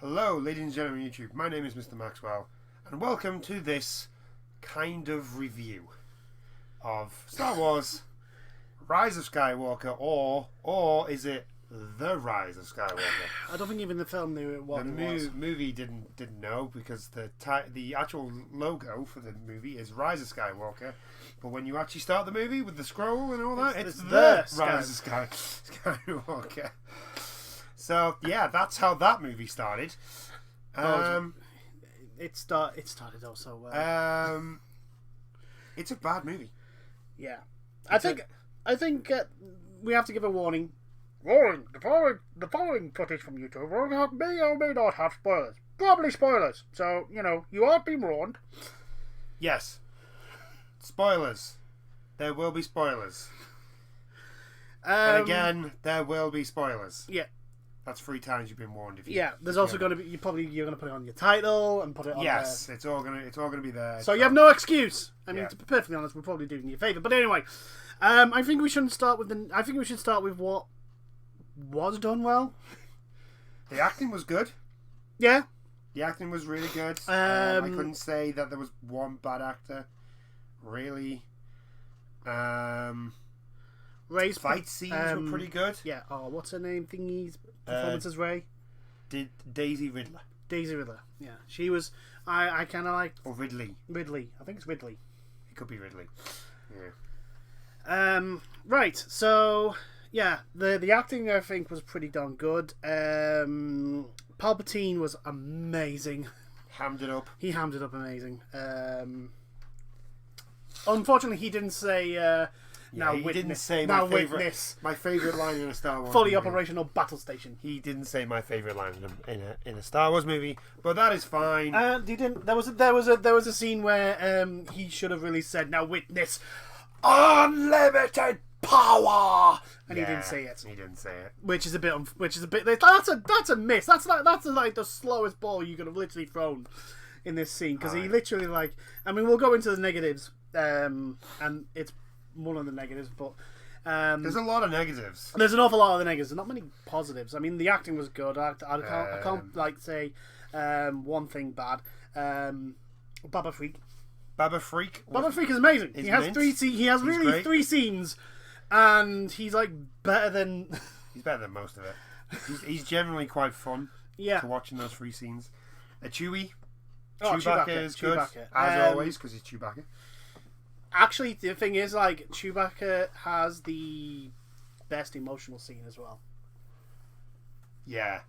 Hello, ladies and gentlemen of YouTube. My name is Mr. Maxwell, and welcome to this kind of review of Star Wars Rise of Skywalker, or is it The Rise of Skywalker? I don't think even the film knew it was. The movie didn't know because the actual logo for the movie is Rise of Skywalker, but when you actually start the movie with the scroll and all that, it's the Rise of Skywalker. So yeah, that's how that movie started. It started also well. It's a bad movie. Yeah, I think we have to give a warning. Warning: the following footage from YouTube may or may not have spoilers. Probably spoilers. So you are being warned. Yes. Spoilers. There will be spoilers. And again, there will be spoilers. Yeah. That's 3 times you've been warned. There's also going to be you're going to put it on your title and put it on. Yes, it's all gonna be there. So you have no excuse. I mean, to be perfectly honest, we're probably doing you a favour. But anyway, I think we shouldn't start with I think we should start with what was done well. The acting was good. Yeah, the acting was really good. I couldn't say that there was one bad actor. Really. Ray's fight scenes were pretty good. Yeah. Oh, what's her name? Thingy's performance as Ray. Daisy Ridley. Daisy Ridley. Yeah, she was. I kind of like. Or Ridley. Ridley. I think it's Ridley. It could be Ridley. Yeah. Right. So yeah, the acting I think was pretty darn good. Palpatine was amazing. Hammed it up. He hammed it up amazing. Unfortunately, he didn't say. Didn't say my favorite line in a Star Wars fully movie. operational battle station. He didn't say my favorite line in a Star Wars movie, but that is fine. He didn't. There was a scene where he should have really said, "Now witness unlimited power," and he didn't say it. He didn't say it, which is a bit. That's a miss. That's like the slowest ball you could have literally thrown in this scene, because he literally we'll go into the negatives, and it's one of the negatives, but there's a lot of negatives. There's an awful lot of the negatives. There's not many positives. I mean, the acting was good. I can't say one thing bad. Baba Freak. Baba Freak is amazing. He has He has really 3 scenes, and he's better than. He's better than most of it. He's generally quite fun. Yeah. To watch in those 3 scenes. Chewbacca is good as always, because he's Chewbacca. Actually, the thing is, Chewbacca has the best emotional scene as well. Yeah.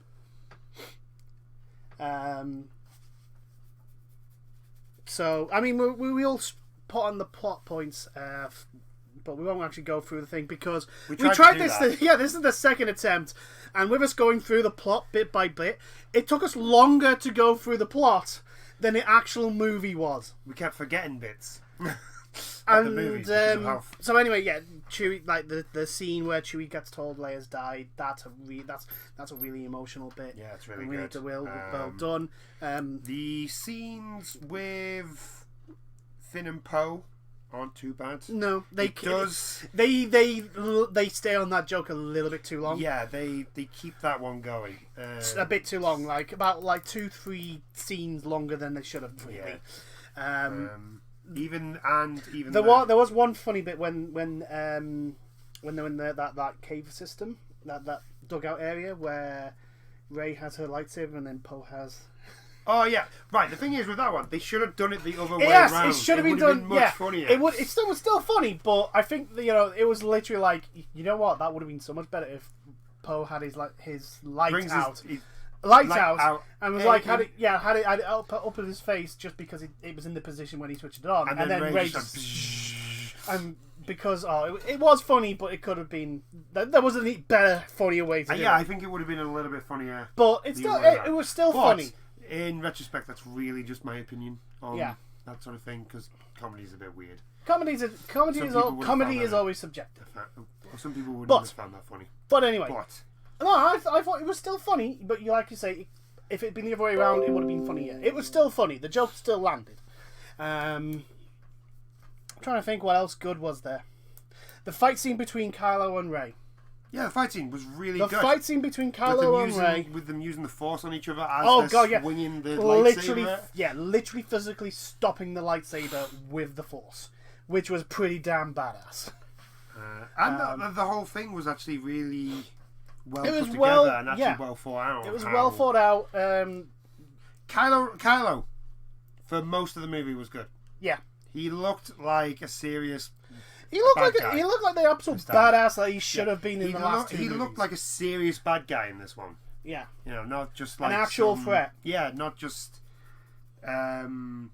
So, I mean, we'll put on the plot points, but we won't actually go through the thing because we tried this. This is the second attempt, and with us going through the plot bit by bit, it took us longer to go through the plot than the actual movie was. We kept forgetting bits. And so anyway, Chewie, the scene where Chewie gets told Leia's died. That's a really emotional bit. Yeah, it's really good. Well done. The scenes with Finn and Poe aren't too bad. No, they stay on that joke a little bit too long. Yeah, they keep that one going a bit too long, about 2-3 scenes longer than they should have. Really. Yeah. Even there was one funny bit when they're in that cave system, that dugout area where Rey has her lightsaber and then Poe has. Oh yeah, right. The thing is with that one, they should have done it the other way around. Yes, it should have been done. Much funnier. It was still funny, but I think it was literally what, that would have been so much better if Poe had his lights out. Lights out, and was had it up in his face just because it was in the position when he switched it on, and then Rey just and because it was funny, but it could have been there was a better, funnier way to do it. I think it would have been a little bit funnier, but it was still funny. In retrospect, that's really just my opinion on that sort of thing, because comedy is a bit weird. Comedy is always subjective. Some people wouldn't have found that funny. But anyway. No, I thought it was still funny, but like you say, if it had been the other way around, it would have been funnier. It was still funny. The joke still landed. I'm trying to think what else good was there. The fight scene between Kylo and Rey. Yeah, the fight scene was really good. The fight scene between Kylo and Rey, with them using the Force on each other as they're swinging the lightsaber. Literally physically stopping the lightsaber with the Force, which was pretty damn badass. And the whole thing was actually really well put together and actually well thought out. It was well thought out. Kylo, for most of the movie, was good. Yeah, he looked like a serious. He looked like the absolute badass that he should have been in the last two movies. He looked like a serious bad guy in this one. Yeah, not just like an actual threat. Yeah, not just some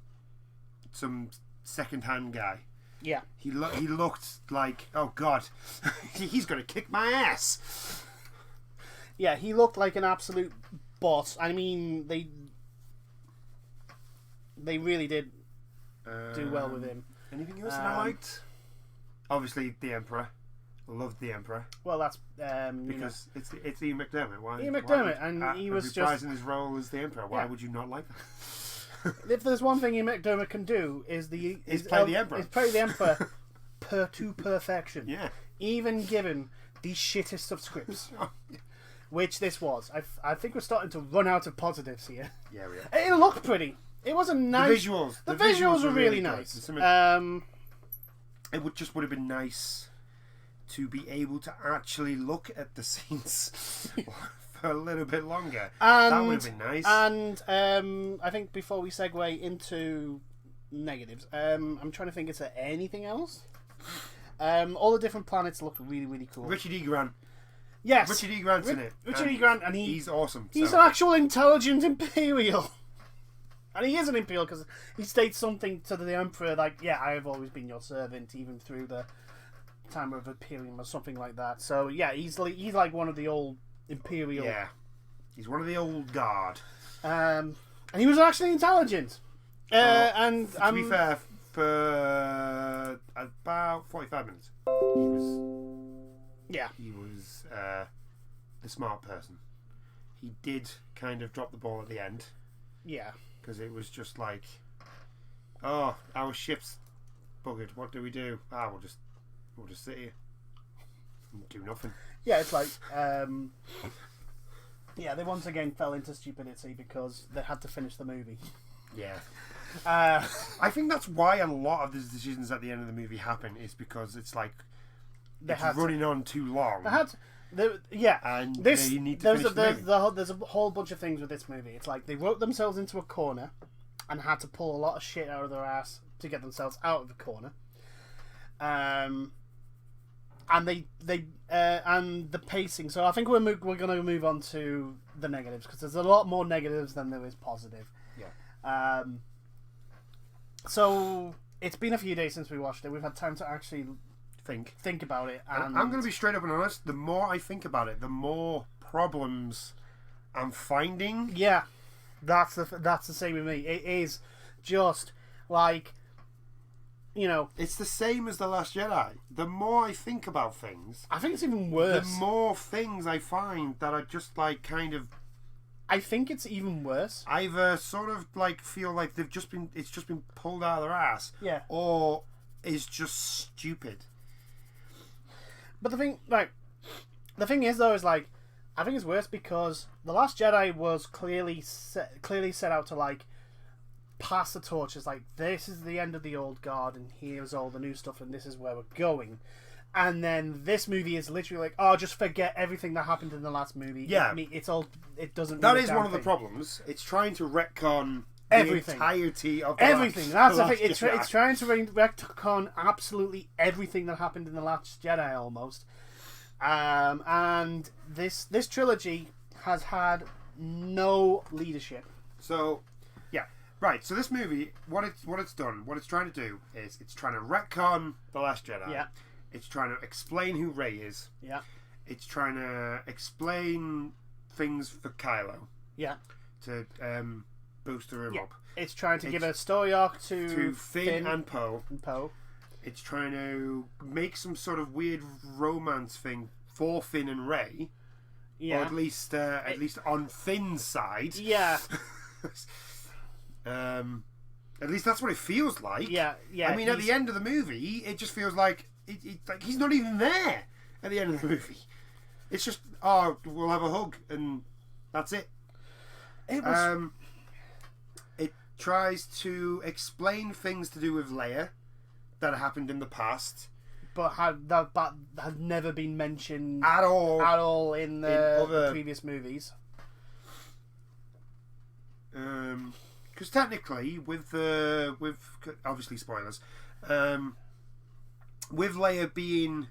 second-hand guy. Yeah, he looked like, oh god, he's gonna kick my ass. Yeah, he looked like an absolute boss. I mean, they really did do well with him. Anything else that I liked? Obviously, the Emperor. I loved the Emperor. Well, that's because it's Ian McDermott. Ian McDermott, he was just reprising his role as the Emperor. Why would you not like that? If there's one thing Ian McDermott can do, is play the Emperor. Is play the Emperor to perfection. Yeah. Even given the shittest of scripts, which this was. I think we're starting to run out of positives here. Yeah, we are. It looked pretty. It was a nice. The visuals were really nice. It would have been nice to be able to actually look at the scenes for a little bit longer. That would have been nice. And I think before we segue into negatives, I'm trying to think, is there anything else? All the different planets looked really, really cool. Richard E. Grant. Yes. Richard E. Grant's in it. Richard E. Grant, and he's awesome. He's an actual intelligent Imperial. And he is an Imperial because he states something to the Emperor like, yeah, I have always been your servant, even through the time of Imperium or something like that. So, yeah, he's like one of the old Imperial. Yeah. He's one of the old guard. And he was actually intelligent. And to be fair, for about 45 minutes, he was the smart person. He did kind of drop the ball at the end. Yeah. Because it was just like, oh, our ship's buggered. What do we do? We'll just sit here and do nothing. Yeah, it's like, they once again fell into stupidity because they had to finish the movie. Yeah. I think that's why a lot of the decisions at the end of the movie happen, is because it's like it's running on too long. They need to finish the movie. There's a whole bunch of things with this movie. It's like they wrote themselves into a corner and had to pull a lot of shit out of their ass to get themselves out of the corner. And and the pacing. So I think we're going to move on to the negatives, because there's a lot more negatives than there is positive. Yeah. So it's been a few days since we watched it. We've had time to actually think about it. And I'm going to be straight up and honest. The more I think about it, the more problems I'm finding. Yeah, that's the same with me. It is just like, it's the same as The Last Jedi. The more I think about things, I think it's even worse. The more things I find that are just like kind of. I think it's even worse. Either sort of like feel like it's just been pulled out of their ass. Yeah. Or is just stupid. But the thing is though, is like, I think it's worse because The Last Jedi was clearly set out to like pass the torch. It's like, this is the end of the old guard and here's all the new stuff and this is where we're going. And then this movie is literally like, oh, just forget everything that happened in the last movie. Yeah, it doesn't. That is one of the problems. It's trying to retcon everything. The entirety of everything. That's the thing. It's trying to retcon absolutely everything that happened in the Last Jedi, almost. And this trilogy has had no leadership. So, yeah, right. So this movie, what it's trying to do is it's trying to retcon the Last Jedi. Yeah. It's trying to explain who Rey is. Yeah. It's trying to explain things for Kylo. Yeah. To booster him up. It's trying to give a story arc to Finn and Poe. Poe. It's trying to make some sort of weird romance thing for Finn and Rey. Yeah. Or at least on Finn's side. Yeah. At least that's what it feels like. Yeah. I mean, at the end of the movie, it just feels like like he's not even there at the end of the movie. It's just, oh, we'll have a hug and that's it. It was. It tries to explain things to do with Leia that happened in the past, but had never been mentioned at all in the previous movies. Because technically, with obviously spoilers, with Leia being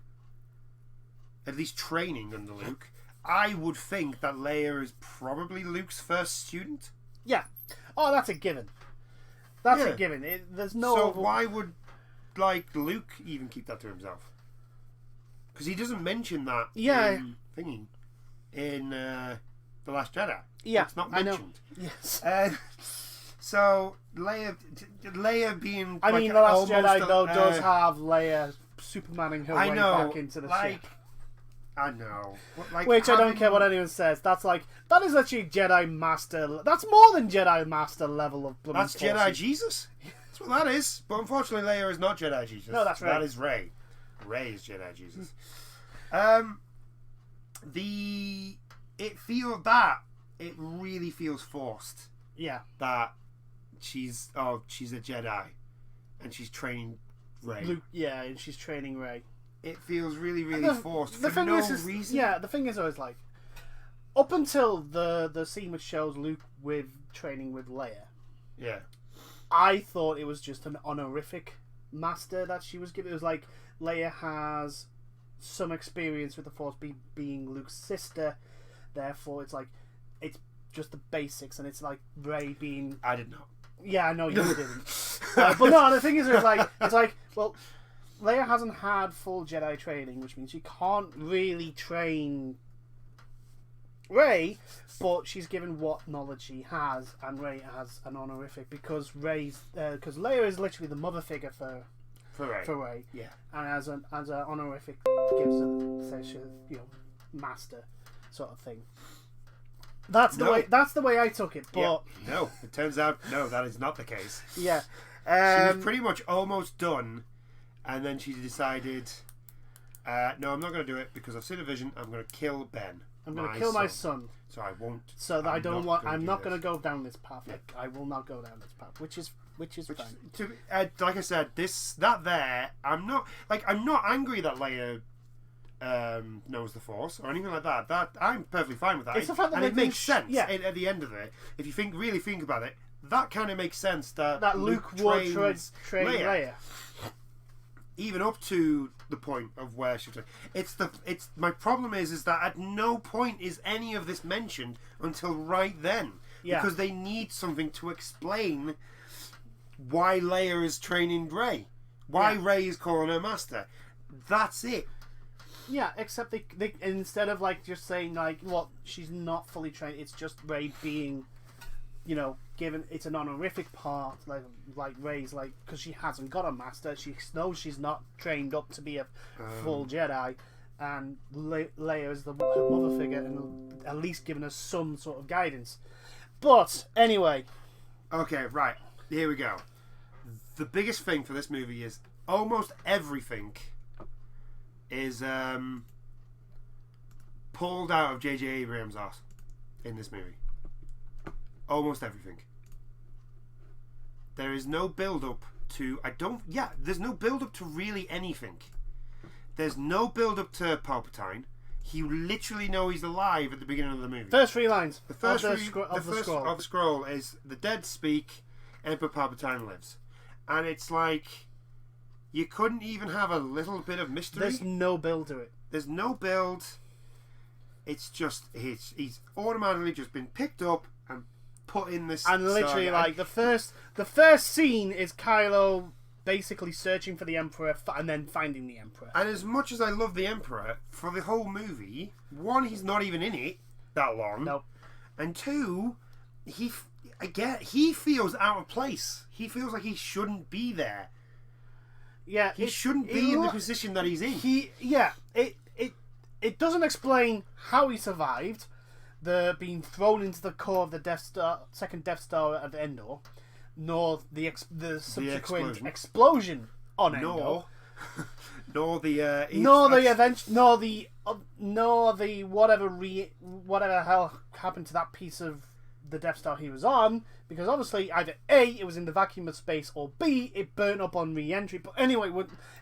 at least training under Luke, I would think that Leia is probably Luke's first student. Yeah. Oh, that's a given. That's a given. There's no. So why would Luke even keep that to himself? Because he doesn't mention that. Yeah. In The Last Jedi. Yeah, it's not mentioned. I know. Yes. So Leia being. I mean, The Last Jedi though does have Leia Supermaning her way back into the ship. I know. Which I don't care what anyone says. That is actually Jedi Master. That's more than Jedi Master level of blooming. That's Jedi Jesus. That's what that is. But unfortunately, Leia is not Jedi Jesus. No, that's Rey. That is Rey. Rey is Jedi Jesus. It really feels forced. Yeah. That she's a Jedi, and she's training Rey. Luke, yeah, and she's training Rey. It feels really, really forced for no reason. Yeah, the thing is, I was like, up until the scene which shows Luke with training with Leia. Yeah. I thought it was just an honorific master that she was given. It was like Leia has some experience with the Force, being Luke's sister. Therefore, it's just the basics, and it's like Rey being. I did not. Yeah, I know you didn't. But no, the thing is, it's like, well, Leia hasn't had full Jedi training, which means she can't really train Rey, but she's given what knowledge she has, and Rey has an honorific because Leia is literally the mother figure for Rey. Yeah, and as an honorific gives her, master sort of thing. That's the way I took it. But no, it turns out that is not the case. Yeah, she was pretty much almost done, and then she decided, no, I'm not going to do it because I've seen a vision. I'm going to kill Ben. I'm going to kill my son. So I won't. So that I'm not going to go down this path. Yeah. I will not go down this path, which is fine. Like I said, I'm not angry that Leia knows the Force or anything like that. That I'm perfectly fine with that. It's the fact that it makes sense. Yeah. At the end of it, if you really think about it, that kind of makes sense. That Luke would train Leia. Even up to the point of where she. It's my problem is that at no point is any of this mentioned until right then, because they need something to explain why Leia is training Rey, why Rey is calling her master. That's it. Yeah, except they instead of just saying she's not fully trained, it's just Rey being, given it's an honorific part like Rey's because she hasn't got a master, she knows she's not trained up to be a full Jedi, and Leia is her mother figure and at least giving us some sort of guidance. But anyway, okay, right, here we go. The biggest thing for this movie is almost everything is pulled out of J.J. Abrams' ass in this movie. Almost everything. There is no build-up to... there's no build-up to really anything. There's no build-up to Palpatine. You literally know he's alive at the beginning of the movie. First 3 lines. The first of the scroll is the dead speak, Emperor Palpatine lives. And it's like... You couldn't even have a little bit of mystery. There's no build to it. There's no build. It's just he's automatically just been picked up and put in this. And literally, the first scene is Kylo basically searching for the Emperor and then finding the Emperor. And as much as I love the Emperor, for the whole movie, one, he's not even in it that long. Nope. And two, he feels out of place. He feels like he shouldn't be there. Yeah, he shouldn't be in the position that he's in. It doesn't explain how he survived being thrown into the core of the second Death Star at Endor, nor the subsequent explosion on Endor, nor the nor the whatever hell happened to that piece of the Death Star he was on, because obviously either A, it was in the vacuum of space, or B, it burnt up on re-entry. But anyway,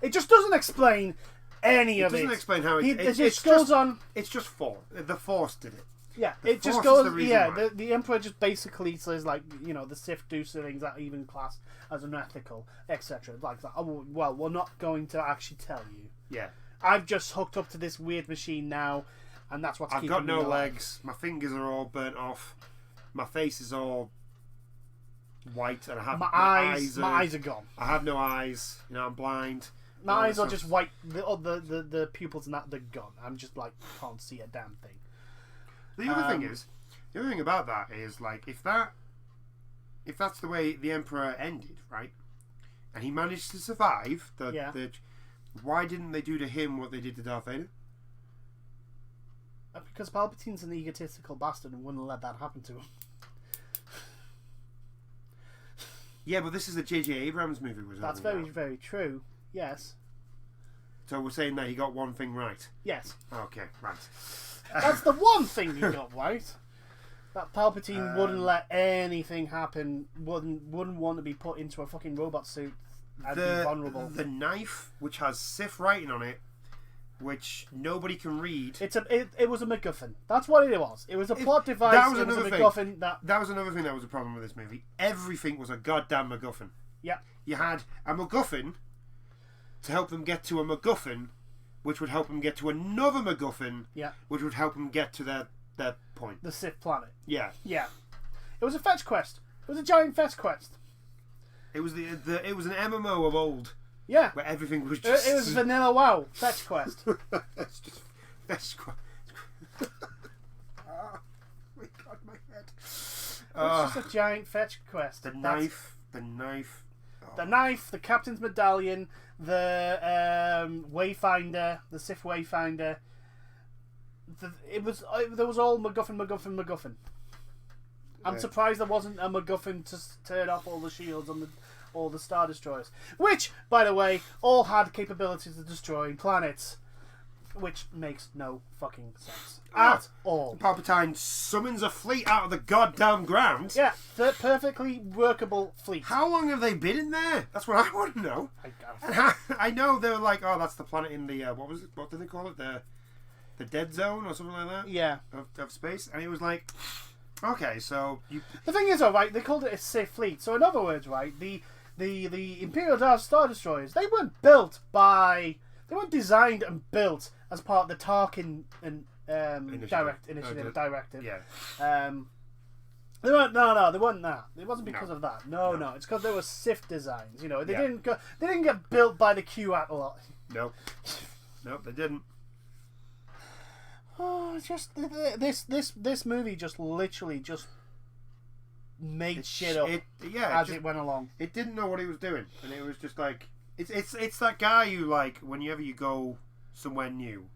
it just doesn't explain any of it. It doesn't explain how it just goes on. It's just Force. The Force did it. Yeah, it just goes. The Emperor just basically says, like, the Sith do things that even classed as unethical, etc. Like that. Oh, well, we're not going to actually tell you. Yeah. I've just hooked up to this weird machine now, and that's what's keeping me alive. I've got no legs. My fingers are all burnt off. My face is all white, and I have my eyes are gone. I have no eyes. I'm blind. My eyes are just white. The pupils and that, they're gone. I'm just like, can't see a damn thing. The other thing about that is, like, if that's the way the Emperor ended, right, and he managed to survive, why didn't they do to him what they did to Darth Vader? Because Palpatine's an egotistical bastard and wouldn't let that happen to him. Yeah, but this is a J.J. Abrams movie. That's very, very true. Yes. So we're saying that he got one thing right? Yes. Okay, right. That's the one thing he got right. That Palpatine wouldn't let anything happen, wouldn't want to be put into a fucking robot suit and be vulnerable. The knife, which has Sith writing on it, which nobody can read. It was a MacGuffin. That's what it was. It was a plot device. That was another thing. That was another thing that was a problem with this movie. Everything was a goddamn MacGuffin. Yeah. You had a MacGuffin to help them get to a MacGuffin, which would help them get to another MacGuffin, which would help them get to their point. The Sith planet. Yeah. Yeah. It was a fetch quest. It was a giant fetch quest. It was it was an MMO of old. Yeah. Where everything was just... It was vanilla WoW. Fetch quest. It's just fetch quest. Oh, my God, my head. It's just a giant fetch quest. The knife. Oh. The knife, the Captain's Medallion, the Wayfinder, the Sith Wayfinder. There was all MacGuffin. I'm surprised there wasn't a MacGuffin to turn off all the shields on all the Star Destroyers, which, by the way, all had capabilities of destroying planets, which makes no fucking sense at all. Palpatine summons a fleet out of the goddamn ground. Yeah, the perfectly workable fleet. How long have they been in there? That's what I want to know. I know they were like, oh, that's the planet in the what did they call it? The dead zone or something like that. Yeah, of space, and it was like, okay, so the thing is, right, they called it a Sith fleet. So in other words, right, the Imperial Star Destroyers, they weren't designed and built as part of the Tarkin and directive. Yeah. They weren't. No, they weren't that. It wasn't because of that. No. It's because they were Sith designs. They didn't get built by the Q-At a lot. Nope, they didn't. Oh, just this movie just literally just made shit up as it went along. It didn't know what he was doing, and it was just like it's that guy who, like, whenever you go somewhere new,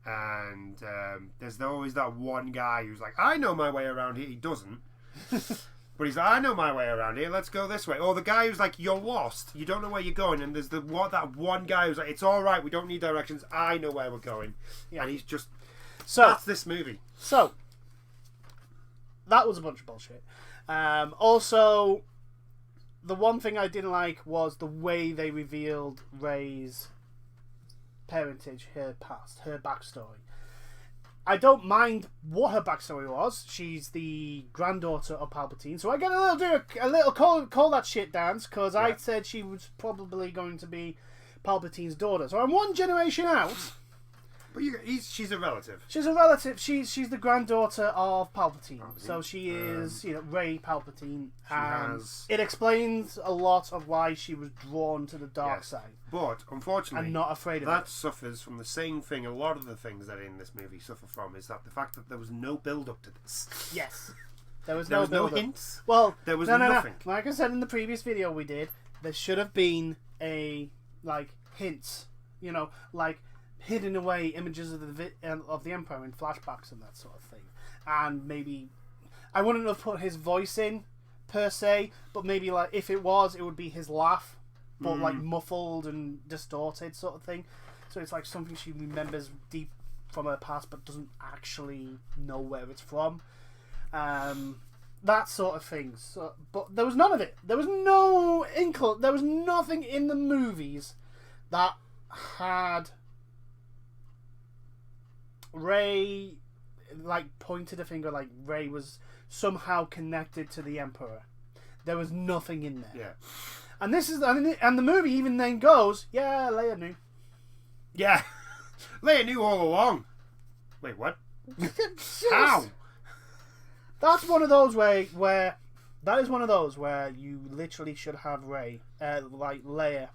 and there's always that one guy who's like, I know my way around here. He doesn't, but he's like, I know my way around here. Let's go this way. Or the guy who's like, you're lost. You don't know where you're going, and there's that one guy who's like, it's all right. We don't need directions. I know where we're going, and he's just. So that's this movie. So that was a bunch of bullshit. Also, the one thing I didn't like was the way they revealed Rey's parentage, her past, her backstory. I don't mind what her backstory was. She's the granddaughter of Palpatine, so I get a little call that shit dance, because I said she was probably going to be Palpatine's daughter. So I'm one generation out. But she's a relative. She's a relative. She's the granddaughter of Palpatine. So she is, Rey Palpatine. It explains a lot of why she was drawn to the dark side. But unfortunately, I'm not afraid of that suffers from the same thing. A lot of the things that in this movie suffer from is that the fact that there was no build up to this. Yes, there was no hints. Well, there was nothing. No. Like I said in the previous video we did, there should have been hints. Hidden away images of the Emperor in flashbacks and that sort of thing, and maybe I wouldn't have put his voice in per se, but maybe if it would be his laugh, but muffled and distorted sort of thing. So it's like something she remembers deep from her past, but doesn't actually know where it's from. That sort of thing. So, but there was none of it. There was no There was nothing in the movies that had Rey pointed a finger like Rey was somehow connected to the Emperor. There was nothing in there. Yeah. And and the movie even then goes, yeah, Leia knew. Yeah. Leia knew all along. Wait, what? How? That's one of those where that is one of those where you literally should have Rey, Leia.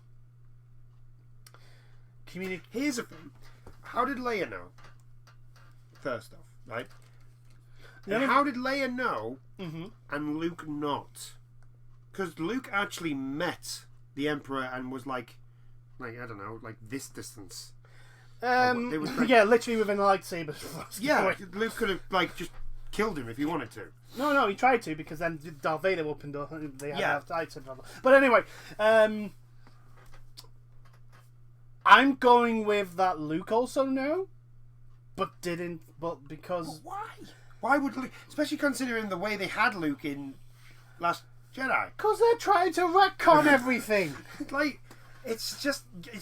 Here's a thing. How did Leia know? First off, right? And how did Leia know and Luke not? Because Luke actually met the Emperor and was like I don't know, this distance. Yeah, literally within a lightsaber. Yeah, Luke could have just killed him if he wanted to. No, he tried to, because then Darth Vader opened up and they had to have lightsaber. But anyway, I'm going with that Luke also knew, but didn't. But because why? Why would Luke, especially considering the way they had Luke in Last Jedi? Because they're trying to retcon everything.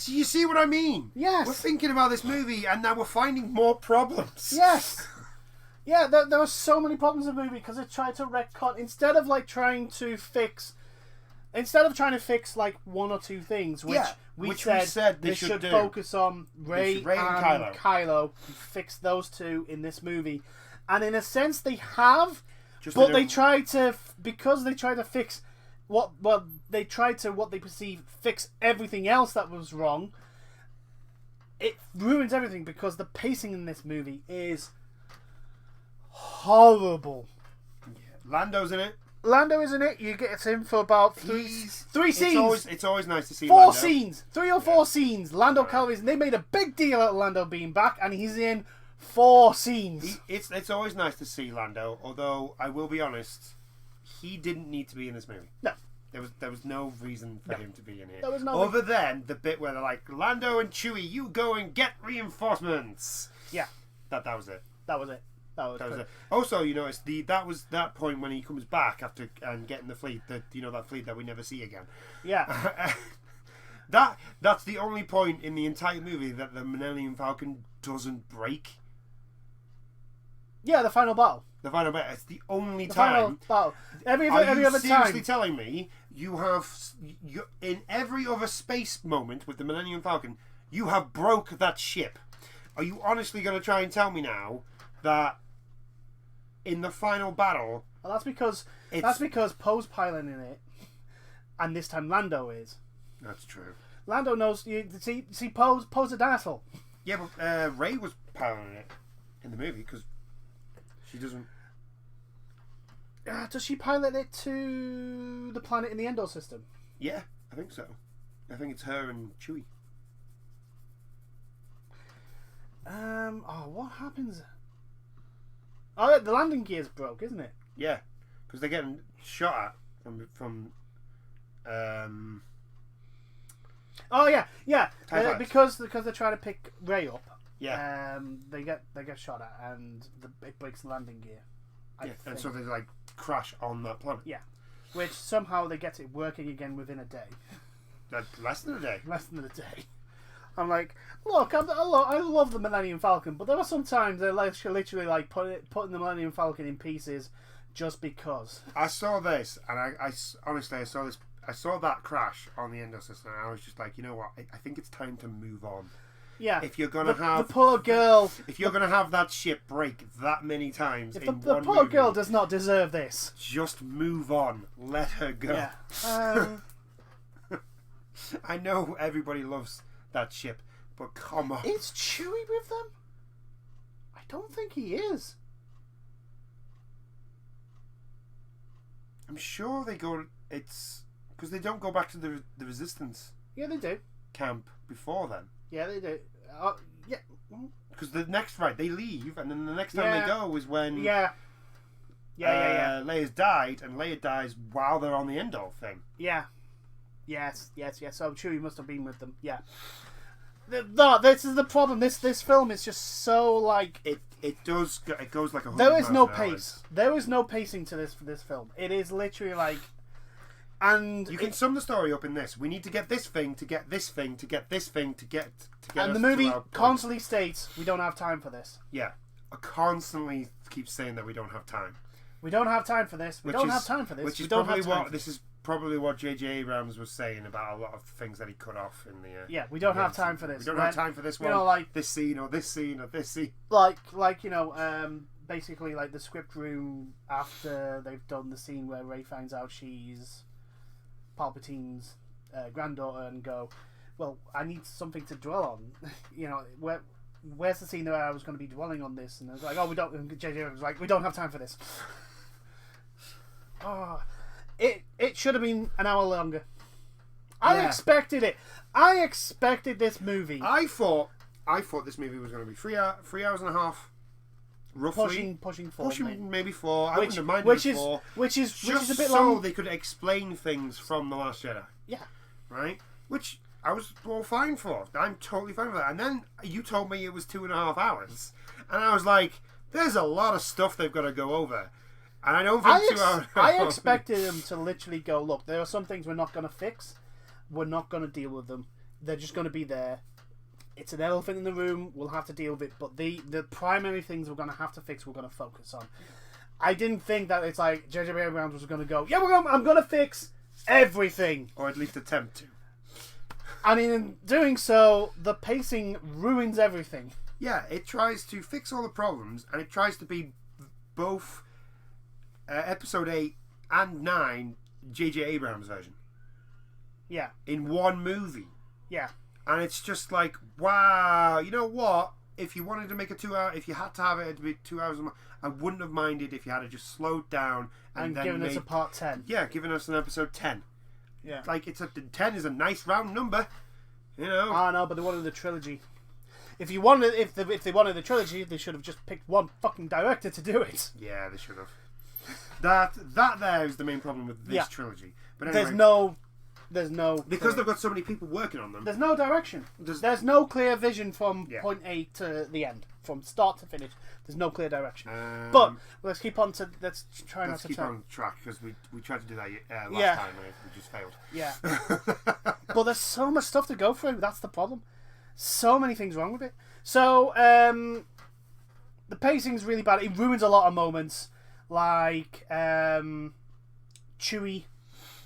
You see what I mean? Yes. We're thinking about this movie and now we're finding more problems. Yes. Yeah, there were so many problems in the movie because they tried to retcon instead of trying to fix one or two things, which we said they should focus on Rey and Kylo, fix those two in this movie, and in a sense they have, but they try to fix what they perceive fix everything else that was wrong. It ruins everything because the pacing in this movie is horrible. Yeah. Lando's in it. Lando is in it. You get him for about three scenes. It's always nice to see Four Lando. Scenes. 3 or 4 scenes. Lando Calrissian. They made a big deal out of Lando being back, and he's in 4 scenes. It's always nice to see Lando. Although I will be honest, he didn't need to be in this movie. No. There was no reason for him to be in here. There was no Other than the bit where they're like, Lando and Chewie, you go and get reinforcements. Yeah. That was it. That was it. That was it. Also, you notice that was that point when he comes back after getting the fleet, that fleet that we never see again. Yeah. That's the only point in the entire movie that the Millennium Falcon doesn't break. Yeah, the final battle. The final battle. It's the only time. Final battle. Every other time. Seriously telling me you in every other space moment with the Millennium Falcon, you have broke that ship? Are you honestly going to try and tell me now that in the final battle? Well, that's because Poe's piloting it, and this time Lando is. That's true. Lando knows. You see, Poe's a dinosaur. Yeah, but Rey was piloting it in the movie because she doesn't. Does she pilot it to the planet in the Endor system? Yeah, I think so. I think it's her and Chewie. What happens? Oh, the landing gear's broke, isn't it? Yeah, because they're getting shot at from. Oh yeah. Because they're trying to pick Rey up. Yeah. They get shot at, and it breaks the landing gear. And so they crash on that planet. Yeah, which somehow they get it working again within a day. Less than a day. Less than a day. I'm like, look, I love the Millennium Falcon, but there are some times they're literally putting the Millennium Falcon in pieces just because. I saw this, and I honestly saw this. I saw that crash on the Endor system, and I was just like, you know what? I think it's time to move on. Yeah. If you're gonna have the poor girl, if you're gonna have that ship break that many times in one movie, the poor girl does not deserve this. Just move on. Let her go. Yeah. I know everybody loves that ship, but come on. Is Chewie with them? I don't think he is. I'm sure they go. It's because they don't go back to the Resistance. Yeah, they do. Camp before then. Yeah, they do. Yeah. Because they leave, and then the next time they go is when. Yeah. Leia's died, and Leia dies while they're on the Endor thing. Yeah. Yes. So Chewie must have been with them. Yeah. No, this is the problem. This film is just so like it goes like a. There is no pace. There is no pacing to this film. It is literally like, and you can sum the story up in this. We need to get this thing to get this thing to get this thing to get. And the movie constantly states we don't have time for this. Yeah, I constantly keep saying that we don't have time. We don't have time for this. We don't have time for this. Which is probably what this is. Probably what J.J. Abrams was saying about a lot of things that he cut off in the. Yeah, we don't have time for this. We don't have time for this one. You know, like this scene or this scene or this scene. Like basically like the script room after they've done the scene where Rey finds out she's Palpatine's granddaughter and go, well, I need something to dwell on. Where's the scene where I was going to be dwelling on this? And I was like, oh, we don't. And J.J. was like, we don't have time for this. Oh. It should have been an hour longer. I expected it. I expected this movie. I thought this movie was going to be 3 hours and a half, roughly. Pushing 4, maybe 4. I wouldn't have minded 4. Which is a bit long. So they could explain things from The Last Jedi. Yeah. Right? Which I was all fine for. I'm totally fine with that. And then you told me it was 2.5 hours. And I was like, there's a lot of stuff they've got to go over. And I don't think 2 hours. I expected them to literally go, look, there are some things we're not going to fix. We're not going to deal with them. They're just going to be there. It's an elephant in the room. We'll have to deal with it. But the primary things we're going to have to fix, we're going to focus on. I didn't think that it's like J.J. Abrams was going to go, yeah, I'm going to fix everything. Or at least attempt to. And in doing so, the pacing ruins everything. Yeah, it tries to fix all the problems, and it tries to be both... episode 8 and 9 J.J. Abrams version. Yeah. In one movie. Yeah. And it's just like, wow, you know what? If you wanted to make a 2 hour, if you had to have it to be 2 hours, I wouldn't have minded if you had to just slowed down and then given us a part 10. Yeah, giving us an episode 10. Yeah. Like 10 is a nice round number, you know. Oh no, but they wanted the trilogy. If they wanted the trilogy, they should have just picked one fucking director to do it. Yeah, they should have. That there is the main problem with this trilogy. But anyway, there's no because they've got so many people working on them. There's no direction. There's no clear vision from point A to the end, from start to finish. There's no clear direction. But let's keep on to let's keep on track because we tried to do that last time and we just failed. Yeah. But there's so much stuff to go through. That's the problem. So many things wrong with it. So the pacing's really bad. It ruins a lot of moments. Like Chewie,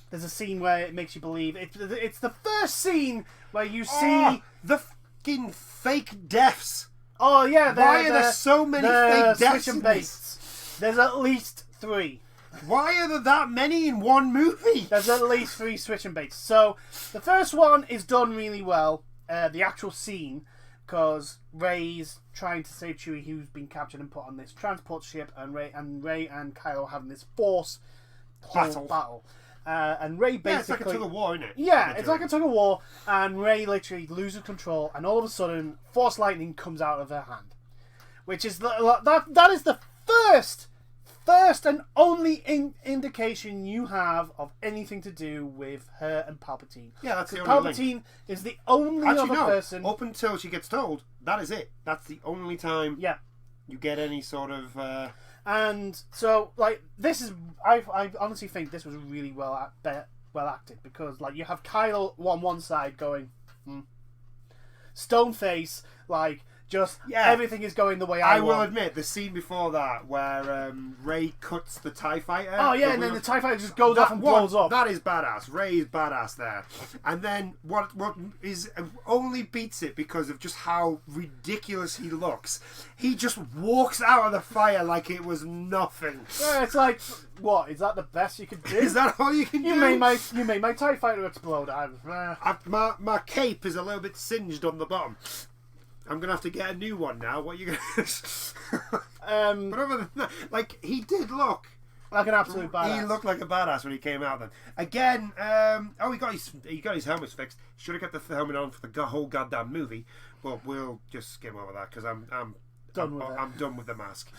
there's a scene where it makes you believe it's the first scene where you see the fucking fake deaths. Oh yeah, why are there so many fake deaths in this? There's at least 3. Why are there that many in one movie? There's at least 3 switch and baits. So the first one is done really well. The actual scene. Because Rey's trying to save Chewie, who's been captured and put on this transport ship, and Rey and Kylo having this force battle. And Rey basically... Yeah, it's like a tug of war, isn't it? Yeah, it's like a tug of war, and Rey literally loses control, and all of a sudden, Force lightning comes out of her hand. Which is... That is the first and only indication you have of anything to do with her and Palpatine. Yeah, that's the only Palpatine link. Is the only other person... Up until she gets told, that is it. That's the only time you get any sort of... And so, like, this is... I honestly think this was really well acted, because, like, you have Kylo on one side going... Stone face, like... Just everything is going the way I want. will admit, the scene before that where Rey cuts the TIE fighter. Oh yeah, and then the TIE fighter just goes off and blows up. That is badass. Rey is badass there. And then what is only beats it because of just how ridiculous he looks. He just walks out of the fire like it was nothing. Yeah, it's like, what? Is that the best you could do? Is that all you can do? You made my TIE fighter explode. My cape is a little bit singed on the bottom. I'm going to have to get a new one now. What are you going to... But other than that, like, he did look... Like an absolute badass. He looked like a badass when he came out then. Again, he got his helmet fixed. Should have kept the helmet on for the whole goddamn movie. But we'll just skim over that because I'm done with the mask.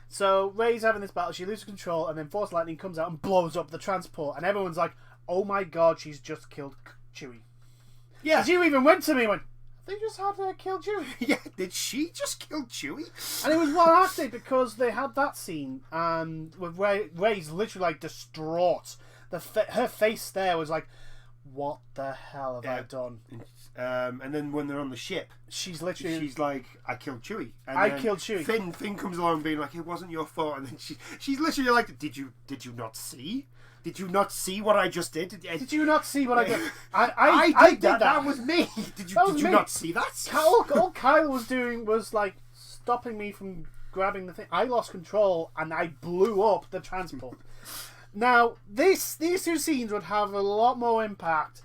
So Rey's having this battle. She loses control, and then Force lightning comes out and blows up the transport. And everyone's like, "Oh my god, she's just killed Chewie." Yeah. Because you even went to me and went, they just had killed Chewie. Yeah, did she just kill Chewie? And it was well acted because they had that scene and with Rey's literally like distraught. Her face there was like, what the hell have I done? And then when they're on the ship, she's like, I killed Chewie. And I killed Chewie. Finn comes along being like, it wasn't your fault. And then she's literally like, did you not see? Did you not see what I just did? Did you not see what I did? I did that. That was me. Did you not see that? All Kyle was doing was like stopping me from grabbing the thing. I lost control and I blew up the transport. Now, these two scenes would have a lot more impact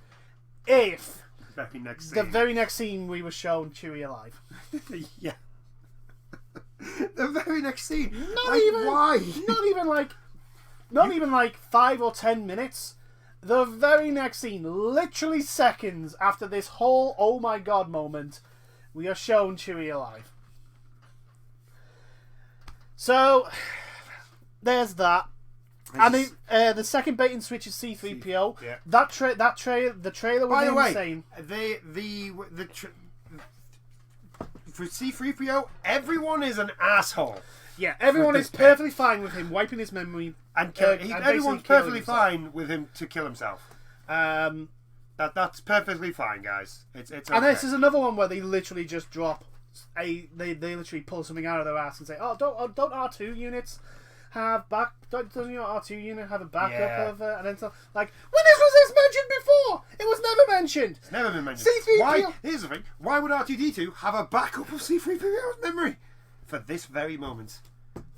if the very next scene we were shown Chewie alive. Yeah. The very next scene. Why? Not even like 5 or 10 minutes. The very next scene, literally seconds after this whole oh my god moment, we are shown Chewie alive. So, there's that. And the second bait and switch is C-3PO. Yeah. The trailer was insane. For C-3PO, everyone is an asshole. Yeah, everyone is perfectly fine with him wiping his memory and everyone's perfectly fine with him to kill himself. That's perfectly fine, guys. It's okay. And this is another one where they literally just drop they literally pull something out of their ass and say, "Oh, don't R2 units have doesn't your R2 unit have a backup of and then so like when was this mentioned before? It was never mentioned. It's never been mentioned. C-3PO. Here's the thing. Why would R2D2 have a backup of C-3PO's memory for this very moment?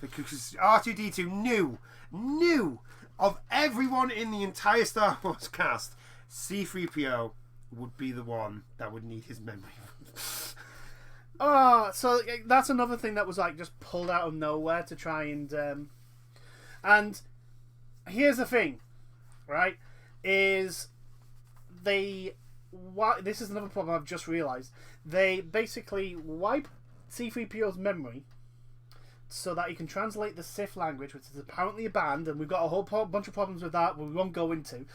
Because R2D2 knew of everyone in the entire Star Wars cast, C-3PO would be the one that would need his memory. So that's another thing that was like just pulled out of nowhere to try and here's the thing, right? This is another problem I've just realised. They basically wipe C-3PO's memory so that he can translate the Sith language, which is apparently banned, and we've got a whole bunch of problems with that we won't go into,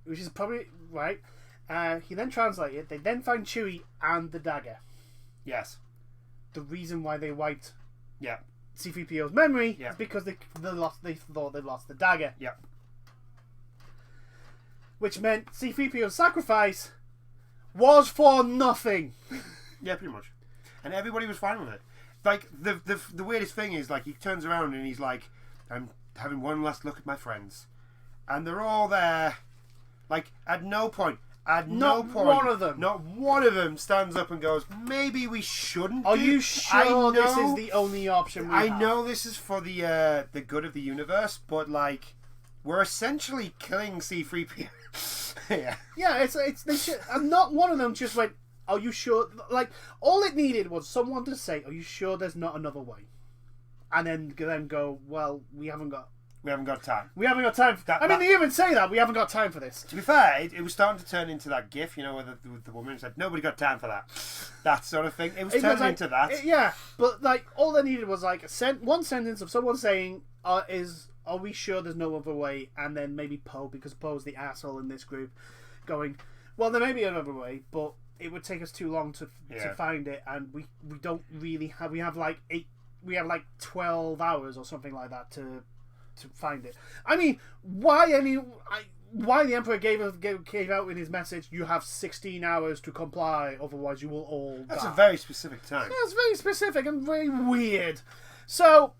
which is probably right. He then translated it. They then find Chewie and the dagger. Yes. The reason why they wiped Yeah. C-3PO's memory is because they thought they lost the dagger. Yeah. Which meant C-3PO's sacrifice was for nothing. Yeah, pretty much. And everybody was fine with it. Like, the weirdest thing is, like, he turns around and he's like, I'm having one last look at my friends. And they're all there. Like, at no point, not one of them stands up and goes, maybe we shouldn't. Are you sure this is the only option we have? I know this is for the good of the universe, but, like, we're essentially killing C-3PO. Yeah, it's they should, and not one of them just went, are you sure? Like, all it needed was someone to say, are you sure there's not another way? And then go, well, we haven't got time. We haven't got time for that. I mean, they even say that. We haven't got time for this. To be fair, it was starting to turn into that gif, you know, where the woman said, nobody got time for that. That sort of thing. It was turning into that. Yeah, but, like, all they needed was, like, one sentence of someone saying, are we sure there's no other way? And then maybe Poe, because Poe's the asshole in this group, going, well, there may be another way, but it would take us too long to find it, and we don't really have... We have, like, 12 hours or something like that to find it. I mean, why the Emperor gave out in his message, you have 16 hours to comply, otherwise you will all die. That's a very specific time. Yeah, it's very specific and very weird. So,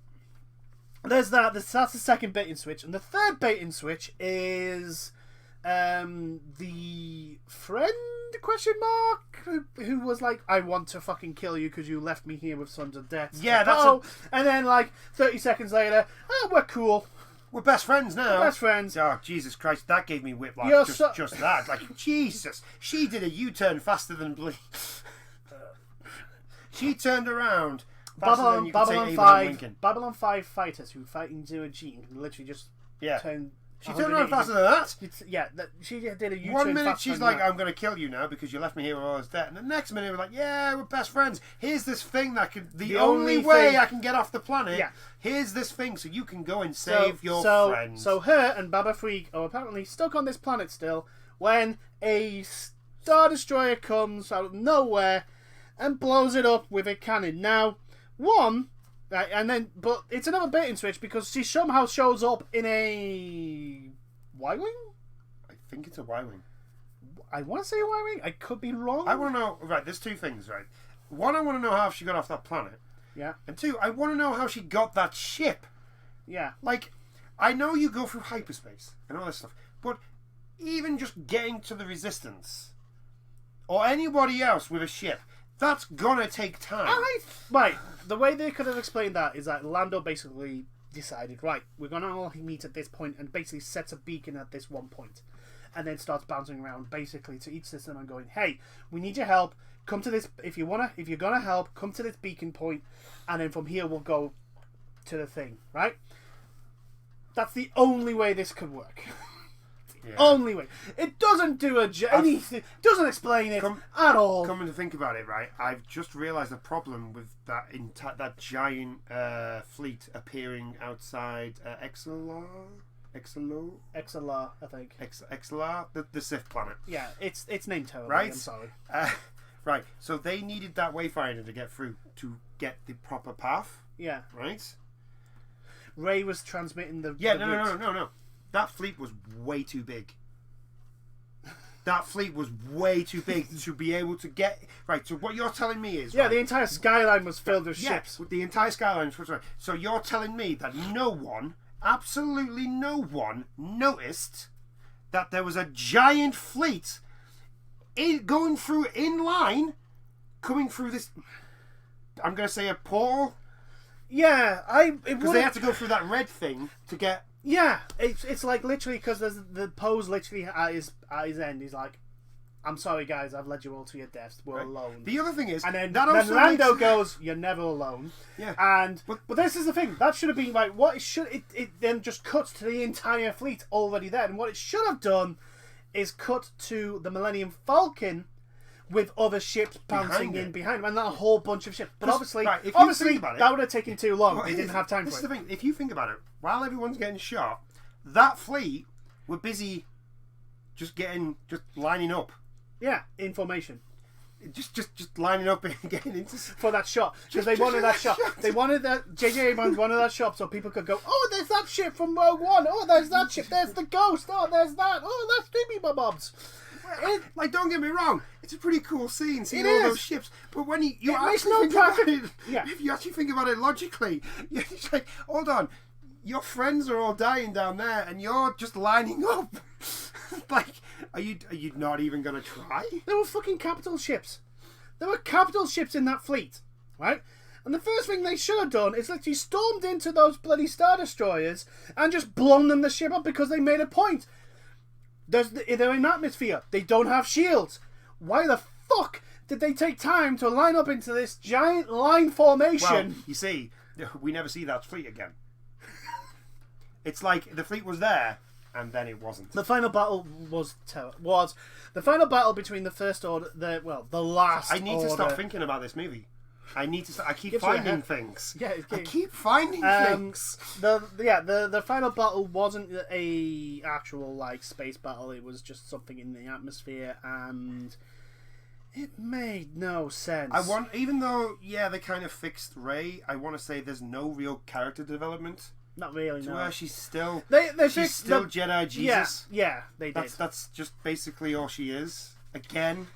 there's that. That's the second bait and switch. And the third bait and switch is the friend, who was like, I want to fucking kill you because you left me here with Sons of Death. Yeah, that's and then, like, 30 seconds later, we're cool. We're best friends now. We're best friends. Oh, Jesus Christ, that gave me whiplash. Just that. Like, Jesus. She did a U-turn faster than Bleak. She turned around faster than you could say Abraham Lincoln. Babylon 5 fighters who fight in Zero G can literally just turn... She turned around faster than that. She did a U-turn. 1 minute she's like, I'm going to kill you now because you left me here with all this debt. And the next minute we're like, yeah, we're best friends. Here's this thing that could... The only way I can get off the planet. Yeah. Here's this thing so you can go and save your friends. So her and Baba Freak are apparently stuck on this planet still when a Star Destroyer comes out of nowhere and blows it up with a cannon. Now, but it's another bait and switch because she somehow shows up in a Y-wing. I think it's a Y-wing. I want to say a Y-wing. I could be wrong. I want to know. Right, there's two things. Right, one, I want to know how she got off that planet. Yeah. And two, I want to know how she got that ship. Yeah. Like, I know you go through hyperspace and all this stuff, but even just getting to the Resistance or anybody else with a ship, that's gonna take time. Right. The way they could have explained that is that Lando basically decided, right, we're gonna all meet at this point, and basically sets a beacon at this one point, and then starts bouncing around basically to each system and going, hey, we need your help. Come to this if you're gonna help. Come to this beacon point, and then from here we'll go to the thing. Right. That's the only way this could work. Yeah. Only way. It doesn't do anything. Doesn't explain it at all. Coming to think about it, right? I've just realised the problem with that giant fleet appearing outside Exelar, I think. Exelar, the Sith planet. Yeah, it's named terribly. Right. I'm sorry. Right. So they needed that wayfinder to get through to get the proper path. Yeah. Right. Rey was transmitting the. Yeah. No. That fleet was way too big. That fleet was way too big to be able to get... Right, so what you're telling me is... Yeah, right, the entire skyline was filled with ships. The entire skyline was... So you're telling me that no one, absolutely no one, noticed that there was a giant fleet going through in line, coming through this... I'm going to say a portal? Yeah, because they had to go through that red thing to get... Yeah, it's like literally because there's the pose literally at his end. He's like, "I'm sorry, guys, I've led you all to your deaths. We're alone." The other thing is, and then Lando goes, "You're never alone." Yeah, and but this is the thing that should have been like what it should. It then just cuts to the entire fleet already there, and what it should have done is cut to the Millennium Falcon with other ships bouncing in behind him, and that whole bunch of ships. But obviously, that would have taken too long. They didn't have time for it. This is the thing. If you think about it, while everyone's getting shot, that fleet were busy just lining up. Yeah, in formation. Just lining up and getting into for that shot because they wanted that shot. They wanted that. J.J. Abrams wanted that shot so people could go, "Oh, there's that ship from Rogue One. Oh, there's that ship. There's the Ghost. Oh, there's that. Oh, that's Jimmy Bobs." Like, don't get me wrong, it's a pretty cool scene seeing all those ships. But when you actually think about it, if you actually think about it logically, you're just like, hold on, your friends are all dying down there, and you're just lining up. Like, are you not even gonna try? There were fucking capital ships. There were capital ships in that fleet, right? And the first thing they should have done is literally stormed into those bloody Star Destroyers and just blown them the ship up because they made a point. They're in atmosphere. They don't have shields. Why the fuck did they take time to line up into this giant line formation? Well, you see, we never see that fleet again. It's like the fleet was there, and then it wasn't. The final battle was the final battle between the First Order, the last. I need to stop thinking about this movie. I need to. I keep finding things. Yeah, I keep finding things. The final battle wasn't a actual like space battle. It was just something in the atmosphere, and it made no sense. Even though they kind of fixed Rey, I want to say there's no real character development. Not really. To where she's still she's still Jedi Jesus. Yeah, they did. That's just basically all she is. Again.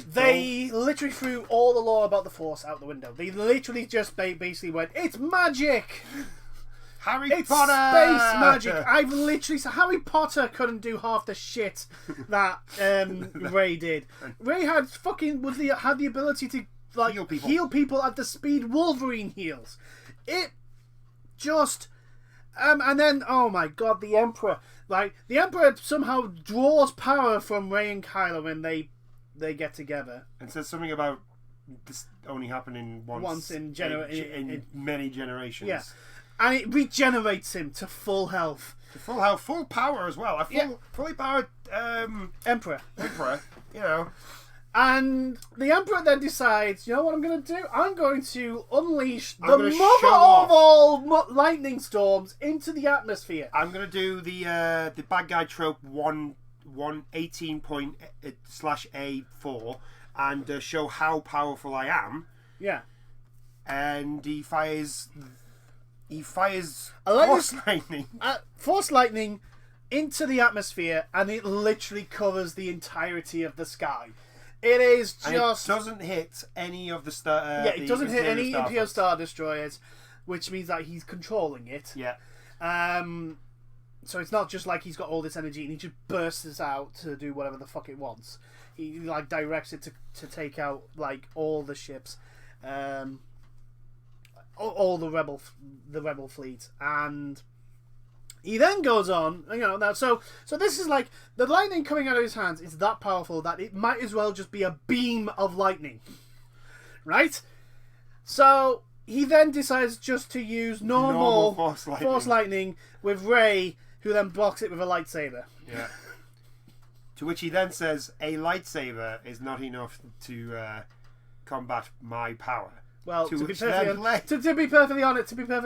They literally threw all the lore about the Force out the window. They literally just basically went, "It's magic! Potter! Space magic!" I've literally said Harry Potter couldn't do half the shit that Rey did. Rey had had the ability to like heal people at the speed Wolverine heals. It just and then oh my god, the Emperor! Like the Emperor somehow draws power from Rey and Kylo when they get together and says something about this only happening once in many generations. Yeah, and it regenerates him to full health, full power as well. Fully powered Emperor. You know, and the Emperor then decides, you know what I'm going to do? I'm going to unleash the mother of all lightning storms into the atmosphere. I'm going to do the bad guy trope one 118./A4 and show how powerful I am. Yeah. And he fires force lightning into the atmosphere, and it literally covers the entirety of the sky. It is just... And it doesn't hit any of the star... it doesn't hit any Imperial Star Destroyers, which means that he's controlling it. Yeah. So it's not just like he's got all this energy and he just bursts out to do whatever the fuck it wants. He like directs it to take out like all the ships, all the rebel fleet, and he then goes on. Now so this is like the lightning coming out of his hands is that powerful that it might as well just be a beam of lightning, right? So he then decides just to use normal force lightning with Rey, who then blocks it with a lightsaber. Yeah. To which he then says, "A lightsaber is not enough to combat my power." Well, to be perfectly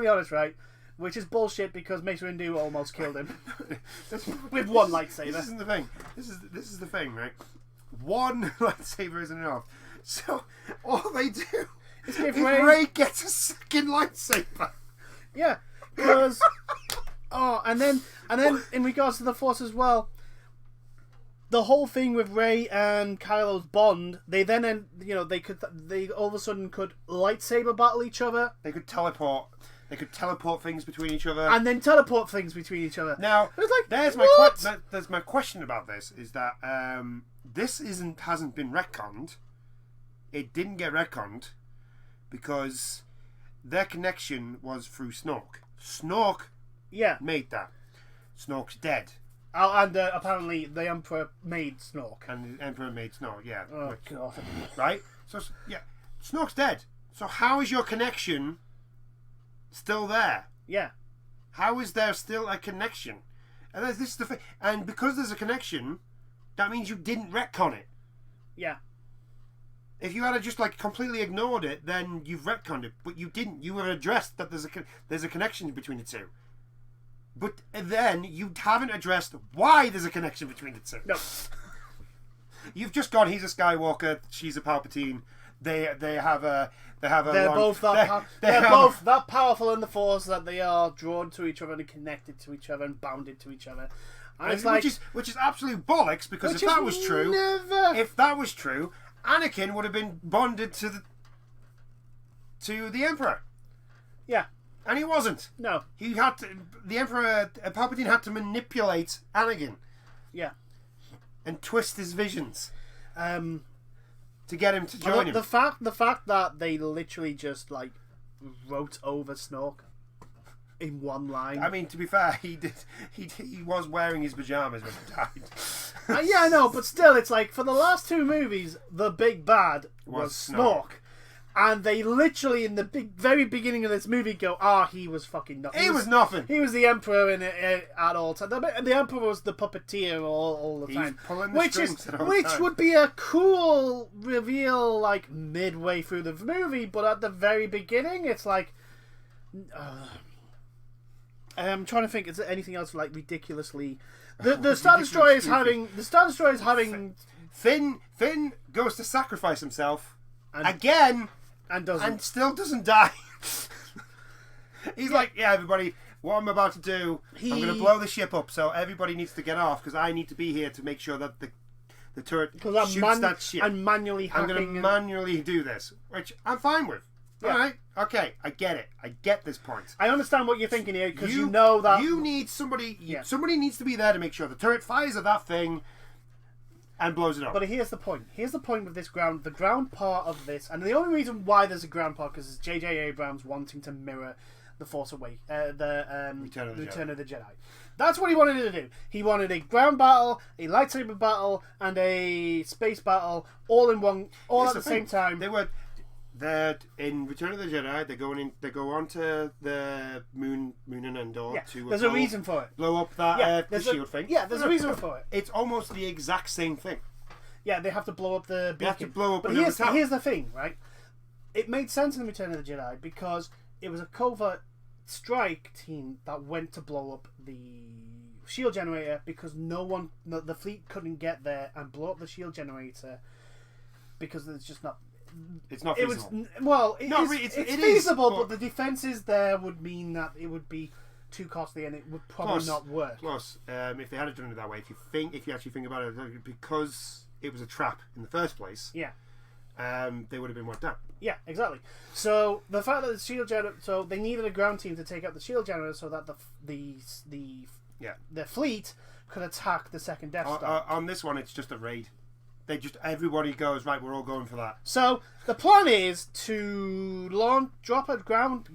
honest, right? Which is bullshit because Mace Windu almost killed him with one lightsaber. This is the thing. This is the thing, right? One lightsaber isn't enough. So all they do is Rey gets a second lightsaber. Yeah, because and then in regards to the Force as well, the whole thing with Rey and Kylo's bond, they then they all of a sudden could lightsaber battle each other. They could teleport. They could teleport things between each other, and then teleport things between each other. Now, like, there's my question about this: is that this hasn't been retconned. It didn't get retconned because their connection was through Snoke. Snoke, made that. Snoke's dead. Oh, and apparently the Emperor made Snoke. And the Emperor made Snoke, yeah. Oh, God. Right? So, yeah, Snoke's dead. So how is your connection still there? Yeah. How is there still a connection? And this is the thing. And because there's a connection, that means you didn't retcon it. Yeah. If you had just like completely ignored it, then you've retconned it. But you didn't. You have addressed that there's a connection between the two. But then you haven't addressed why there's a connection between the two. No. You've just gone, he's a Skywalker, she's a Palpatine. They're both that powerful in the Force that they are drawn to each other and connected to each other and bounded to each other. And it's like, which is absolute bollocks, because if that was true, Anakin would have been bonded to the Emperor. Yeah. And he wasn't. No. The Emperor, Palpatine had to manipulate Anakin. Yeah. And twist his visions. To get him to join him. The fact that they literally just like wrote over Snoke in one line. I mean, to be fair, he was wearing his pajamas when he died. Yeah, I know, but still, it's like for the last two movies, the big bad was Snoke. And they literally, in the very beginning of this movie, go, he was fucking nothing. He was nothing. He was the Emperor at all times. The Emperor was the puppeteer all the time. Which would be a cool reveal, like, midway through the movie, but at the very beginning, it's like... I'm trying to think, is there anything else, like, ridiculously... The Star Destroyer is having... Finn goes to sacrifice himself again... And still doesn't die. He's like, yeah, everybody, what I'm about to do, I'm going to blow the ship up, so everybody needs to get off, because I need to be here to make sure that the turret shoots that ship. I'm manually hacking. I'm going to manually do this, which I'm fine with. Yeah. All right, okay, I get it. I get this point. I understand what you're thinking here, because you know that... You need somebody... Somebody needs to be there to make sure the turret fires at that thing... And blows it up. But here's the point. Here's the point with this ground. The ground part of this, and the only reason why there's a ground part because it's J.J. Abrams wanting to mirror the Force Awakens, Return of the Jedi. That's what he wanted to do. He wanted a ground battle, a lightsaber battle, and a space battle all at the same time. They're in Return of the Jedi. They go on to the moon and Endor. Yeah, there's a reason for it. Blow up that the shield thing. Yeah, there's a reason for it. It's almost the exact same thing. Yeah, they have to blow up the beacon. They have to blow up. But here's the thing, right? It made sense in Return of the Jedi because it was a covert strike team that went to blow up the shield generator because the fleet couldn't get there and blow up the shield generator because it's just not. It's not feasible. It's feasible, but the defenses there would mean that it would be too costly and it would probably not work. Plus, if they had done it that way, if you actually think about it, because it was a trap in the first place, they would have been wiped out. Yeah, exactly. So the fact that the shield generator, so they needed a ground team to take out the shield generator so that the fleet could attack the second Death Star. On this one, it's just a raid. Everybody goes, right, we're all going for that. So the plan is to drop a ground.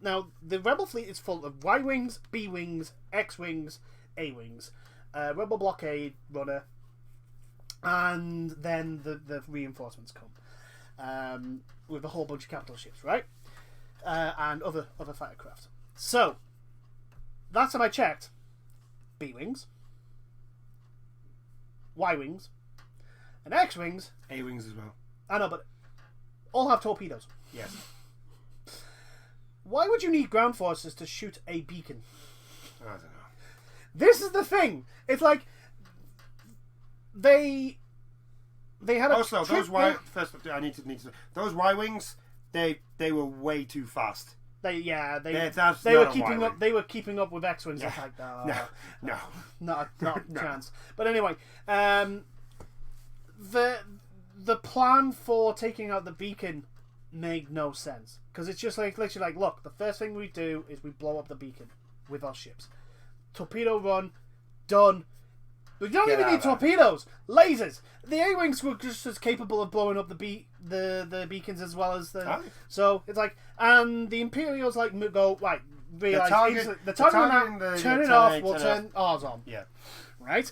Now the Rebel fleet is full of Y-wings, B-wings, X-wings, A-wings, Rebel blockade runner, and then the reinforcements come with a whole bunch of capital ships, right? And other fighter craft. So last time I checked, B-wings, Y-wings, and X-wings. A-wings as well. I know, but all have torpedoes. Yes. Why would you need ground forces to shoot a beacon? I don't know. This is the thing. It's like they had a also those those Y-wings they were way too fast. They were keeping up with X-wings. Yeah. Like No, not a chance. But anyway, the plan for taking out the beacon made no sense because it's just like literally like, look, the first thing we do is we blow up the beacon with our ships. Torpedo run, done. We don't even need torpedoes, lasers. The A-wings were just as capable of blowing up the beacons as well as the. Oh. So it's like, and the Imperials like go right. Realize the target turn it off. We'll turn ours on. Yeah. Right.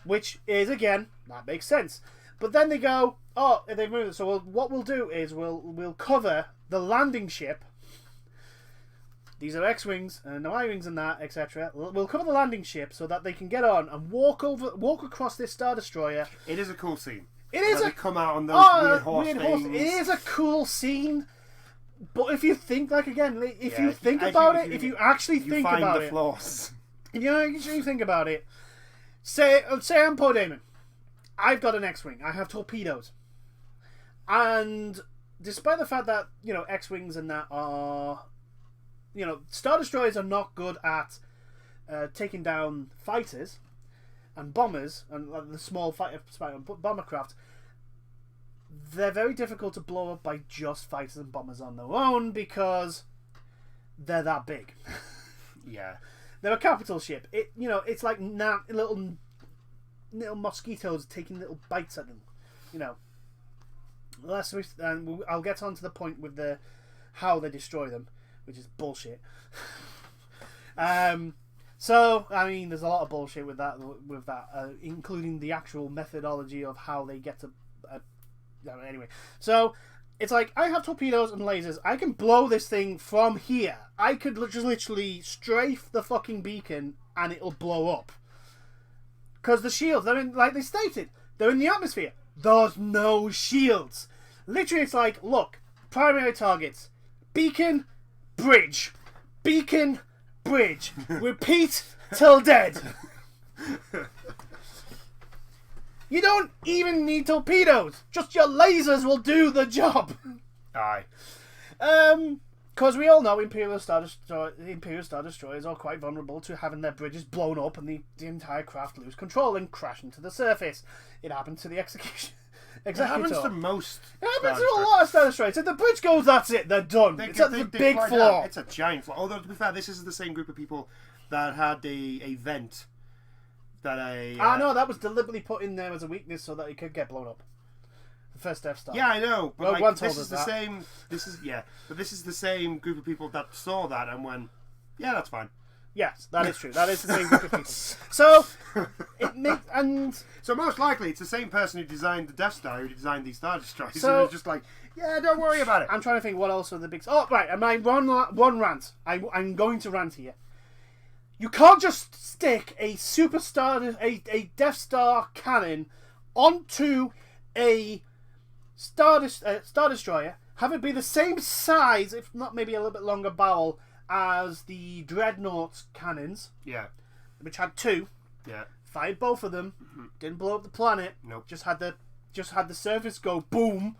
Which is again that makes sense, but then they go, oh, they've moved it. So what we'll do is we'll cover the landing ship. These are X-wings and Y-wings and that, etc. We'll cover the landing ship so that they can get on and walk across this Star Destroyer. It is a cool scene. It is. They come out on those weird horse things. It is a cool scene, but if you think if you think about it, if you actually think about it, you find the flaws. You actually think about it. Say I'm Poe Dameron. I've got an X-wing. I have torpedoes, and despite the fact that X-wings and that are, Star Destroyers are not good at taking down fighters and bombers and the small bomber craft. They're very difficult to blow up by just fighters and bombers on their own because they're that big. Yeah. They're a capital ship. It's like little mosquitoes taking little bites at them. I'll get on to the point with how they destroy them, which is bullshit. So I mean, there's a lot of bullshit with that, including the actual methodology of how they get to. Anyway, so. It's like, I have torpedoes and lasers. I can blow this thing from here. I could just literally strafe the fucking beacon and it'll blow up. Because the shields, like they stated, they're in the atmosphere. There's no shields. Literally, it's like, look, primary targets. Beacon, bridge. Beacon, bridge. Repeat till dead. You don't even need torpedoes. Just your lasers will do the job. Aye. Because we all know Imperial Star Destroyers are quite vulnerable to having their bridges blown up and the entire craft lose control and crash into the surface. It happened to the Executor. It happens to most. It happens to a lot of Star Destroyers. If the bridge goes, that's it. They're done. It's a big flaw. It's a giant flaw. Although, to be fair, this is the same group of people that had a vent. No, that was deliberately put in there as a weakness so that it could get blown up. The first Death Star. Yeah, I know. But this is the same. But this is the same group of people that saw that and went, "Yeah, that's fine." Yes, that is true. That is the same group of people. So so most likely it's the same person who designed the Death Star who designed these Star Destroyers. So it's just like, yeah, don't worry about it. I'm trying to think what else are the big. Oh, right. And my one rant. I'm going to rant here. You can't just stick a a Death Star cannon onto a Star Destroyer, have it be the same size, if not maybe a little bit longer barrel, as the Dreadnought cannons. Yeah. which had two. Yeah. Fired both of them. Didn't blow up the planet. Nope. Just had the surface go boom.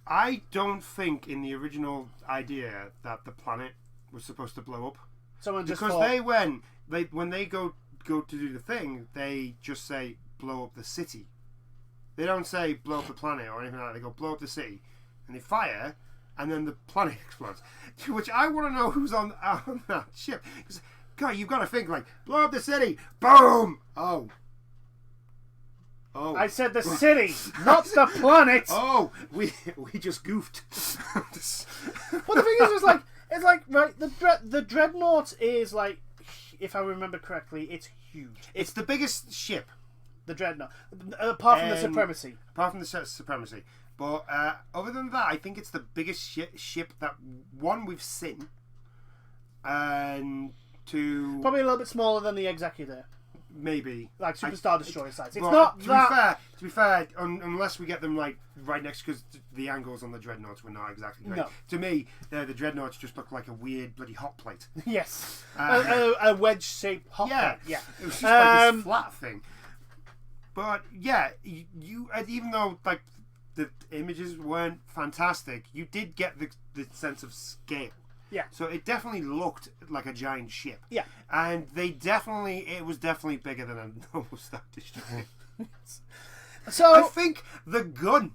I don't think in the original idea that the planet was supposed to blow up. Someone just because thought, when they go to do the thing, they just say blow up the city. They don't say blow up the planet or anything like that. They go blow up the city, and they fire, and then the planet explodes. To which I want to know who's on that ship. Because, God, you've got to think like blow up the city, boom. Oh. I said the city, not the planet. Oh, we just goofed. But the thing is, it's like right. The dreadnought is like, if I remember correctly, it's huge. It's the biggest ship. The dreadnought, apart from the supremacy. Apart from the supremacy, but other than that, I think it's the biggest ship that one we've seen, and two probably a little bit smaller than the Executor. Maybe like Superstar Destroyer size. It's not that. To be fair, unless we get them like right next, because the angles on the dreadnoughts were not exactly great. No. To me, the dreadnoughts just look like a weird bloody hot plate. Yes, a wedge-shaped hot plate. Yeah, it was just like this flat thing. But yeah, you even though like the images weren't fantastic, you did get the sense of scale. Yeah. So it definitely looked like a giant ship. Yeah. And it was definitely bigger than a normal Star Destroyer. So I think the gun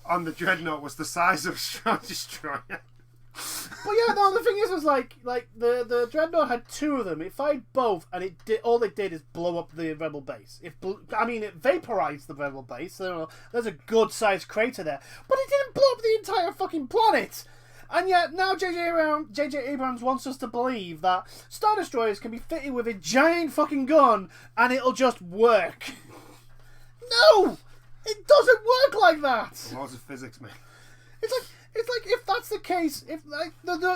on the dreadnought was the size of a Star Destroyer. But yeah, no, the thing is like the dreadnought had two of them. It fired both, and all it did is blow up the rebel base. It vaporized the rebel base. So there's a good sized crater there, but it didn't blow up the entire fucking planet. And yet now J.J. Abrams wants us to believe that Star Destroyers can be fitted with a giant fucking gun and it'll just work. No! It doesn't work like that! Laws of physics, man. It's like if that's the case, if like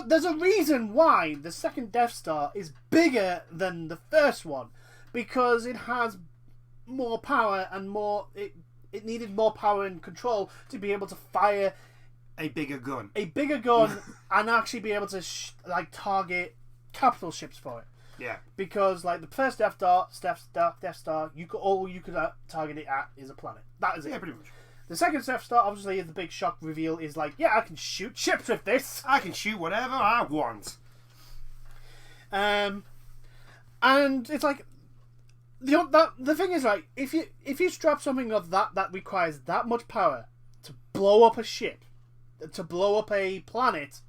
there's a reason why the second Death Star is bigger than the first one, because it has more power and more it needed more power and control to be able to fire a bigger gun, and actually be able to target capital ships for it. Yeah, because like the first Death Star, you could target it at is a planet. That is it. Yeah, pretty much. The second Death Star, obviously, the big shock reveal is like, yeah, I can shoot ships with this. I can shoot whatever I want. And it's like the thing is, right, if you strap something of that requires that much power to blow up a ship, to blow up a planet,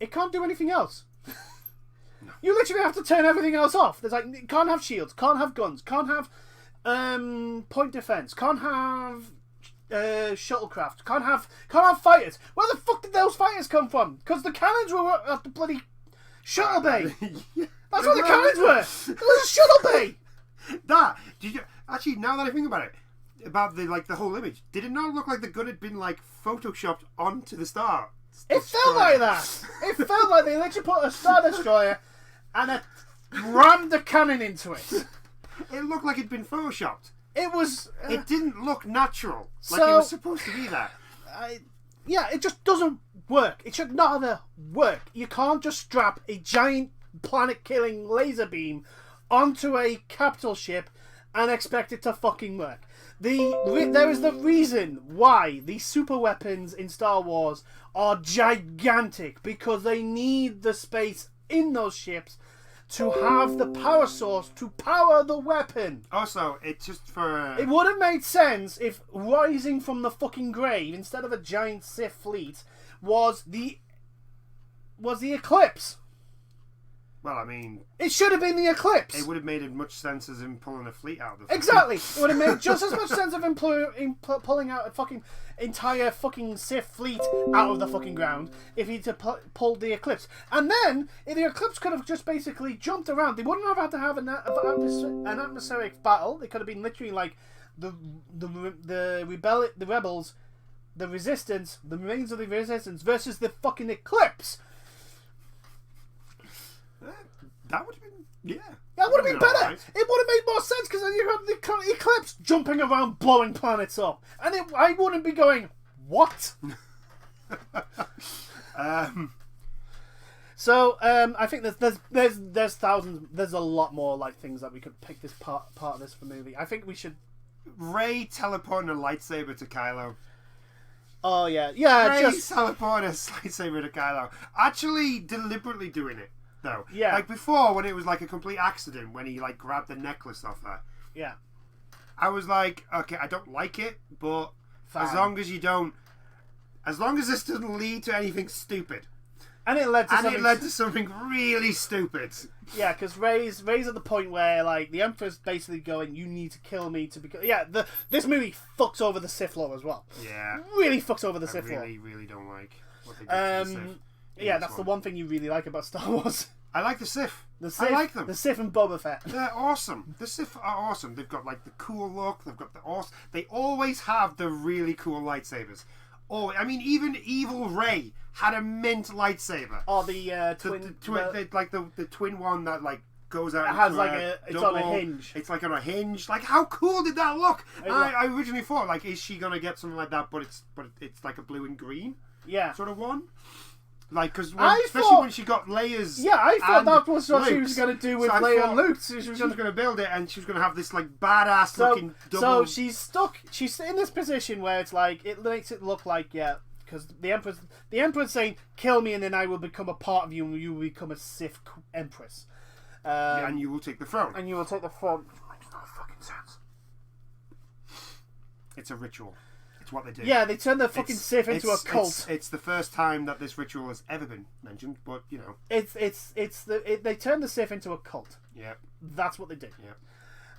it can't do anything else. No. You literally have to turn everything else off. There's like, can't have shields, can't have guns, can't have point defense, can't have shuttlecraft, can't have fighters. Where the fuck did those fighters come from? Because the cannons were at the bloody shuttle bay. Yeah. That's where the cannons were. There was a shuttle bay. Did you actually? Now that I think about it, about the whole image, did it not look like the gun had been like photoshopped onto the Star? It felt like that. It felt like they literally put a Star Destroyer and rammed the cannon into it. It looked like it'd been photoshopped. It was. It didn't look natural. Like it was supposed to be that. Yeah, it just doesn't work. It should not have work. You can't just strap a giant planet-killing laser beam onto a capital ship and expect it to fucking work. There is the reason why the super weapons in Star Wars are gigantic, because they need the space in those ships to have the power source to power the weapon. Also, it's just for... It would have made sense if rising from the fucking grave instead of a giant Sith fleet was the Eclipse. Well, I mean... It should have been the Eclipse. It would have made as much sense as him pulling a fleet out of the fleet. Exactly. It would have made just as much sense of him pulling out a fucking entire fucking Sith fleet out of the fucking ground if he'd pulled the Eclipse. And then, if the Eclipse could have just basically jumped around, they wouldn't have had to have an atmospheric battle. It could have been literally like the rebels, the resistance, the remains of the resistance versus the fucking Eclipse. That would have been, yeah. That would have been better. Right. It would have made more sense, because then you have the Eclipse jumping around, blowing planets up, and I wouldn't be going, what? So I think there's thousands. There's a lot more like things that we could pick this part of this movie. I think we should. Rey teleporting a lightsaber to Kylo. Oh yeah. Rey teleporting a lightsaber to Kylo. Actually, deliberately doing it though. Yeah. Like before, when it was like a complete accident, when he like grabbed the necklace off her. Yeah. I was like, okay, I don't like it, but Fine. as long as this doesn't lead to anything stupid. And it led to something really stupid. Yeah, because Rey's at the point where like the Emperor's basically going, "You need to kill me to become." Yeah, this movie fucks over the Sith Lord as well. Yeah, really fucks over the Sith Lord. I really don't like what they did to the Sith. Yeah, that's the one thing you really like about Star Wars. I like the Sith. I like them. The Sith and Boba Fett. They're awesome. The Sith are awesome. They've got like the cool look. They've got the awesome. They always have the really cool lightsabers. Oh, I mean, even evil Rey had a mint lightsaber. Oh, the twin, the twin one that like goes out. It has like it's on a hinge. It's like on a hinge. Like, how cool did that look? I originally thought, like, is she gonna get something like that? But it's like a blue and green. Yeah. Sort of one. Like, because especially when she got layers. Yeah, I thought that was what she was going to do with Leia and Luke. She was going to build it, and she was going to have this like badass looking double. So she's stuck. She's in this position where it's like it makes it look like because the Emperor's saying, "Kill me, and then I will become a part of you, and you will become a Sith Empress." And you will take the throne. And you will take the throne. Which makes no fucking sense. It's a ritual. It's what they do. Yeah, they turn the fucking Sith into a cult. It's the first time that this ritual has ever been mentioned, but you know. They turn the Sith into a cult. Yeah. That's what they do.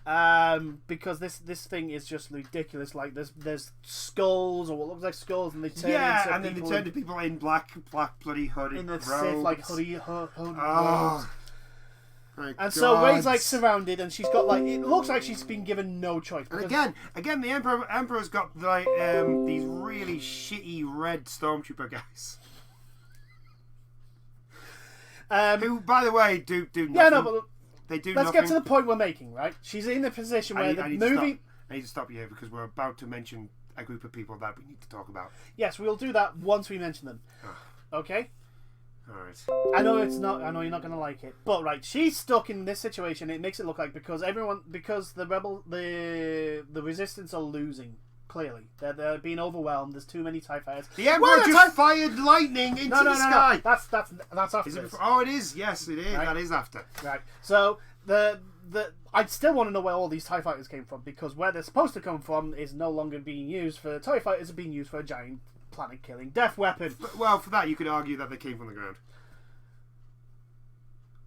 Yeah. Because this thing is just ridiculous. Like there's skulls or what looks like skulls, and they turn and then they turn to people in black bloody hoodie in the robes. Sith like hoodie. And so Rey's like surrounded, and she's got like it looks like she's been given no choice. And again, the Emperor's got like these really shitty red stormtrooper guys, who, by the way, do nothing. Yeah, no, but they do. Let's get to the point we're making. Right, she's in the position where the movie. I need to stop you here because we're about to mention a group of people that we need to talk about. Yes, we'll do that once we mention them. Okay. Alright. I know you're not gonna like it, but right, she's stuck in this situation. It makes it look like because the resistance are losing. Clearly, they're being overwhelmed. There's too many TIE fighters. The Emperor just fired lightning into the sky. No. That's after. It is. Yes, it is. Right. That is after. Right. So I'd still want to know where all these TIE fighters came from, because where they're supposed to come from is no longer being used for TIE fighters. Are being used for a giant planet-killing death weapon. Well, for that you could argue that they came from the ground.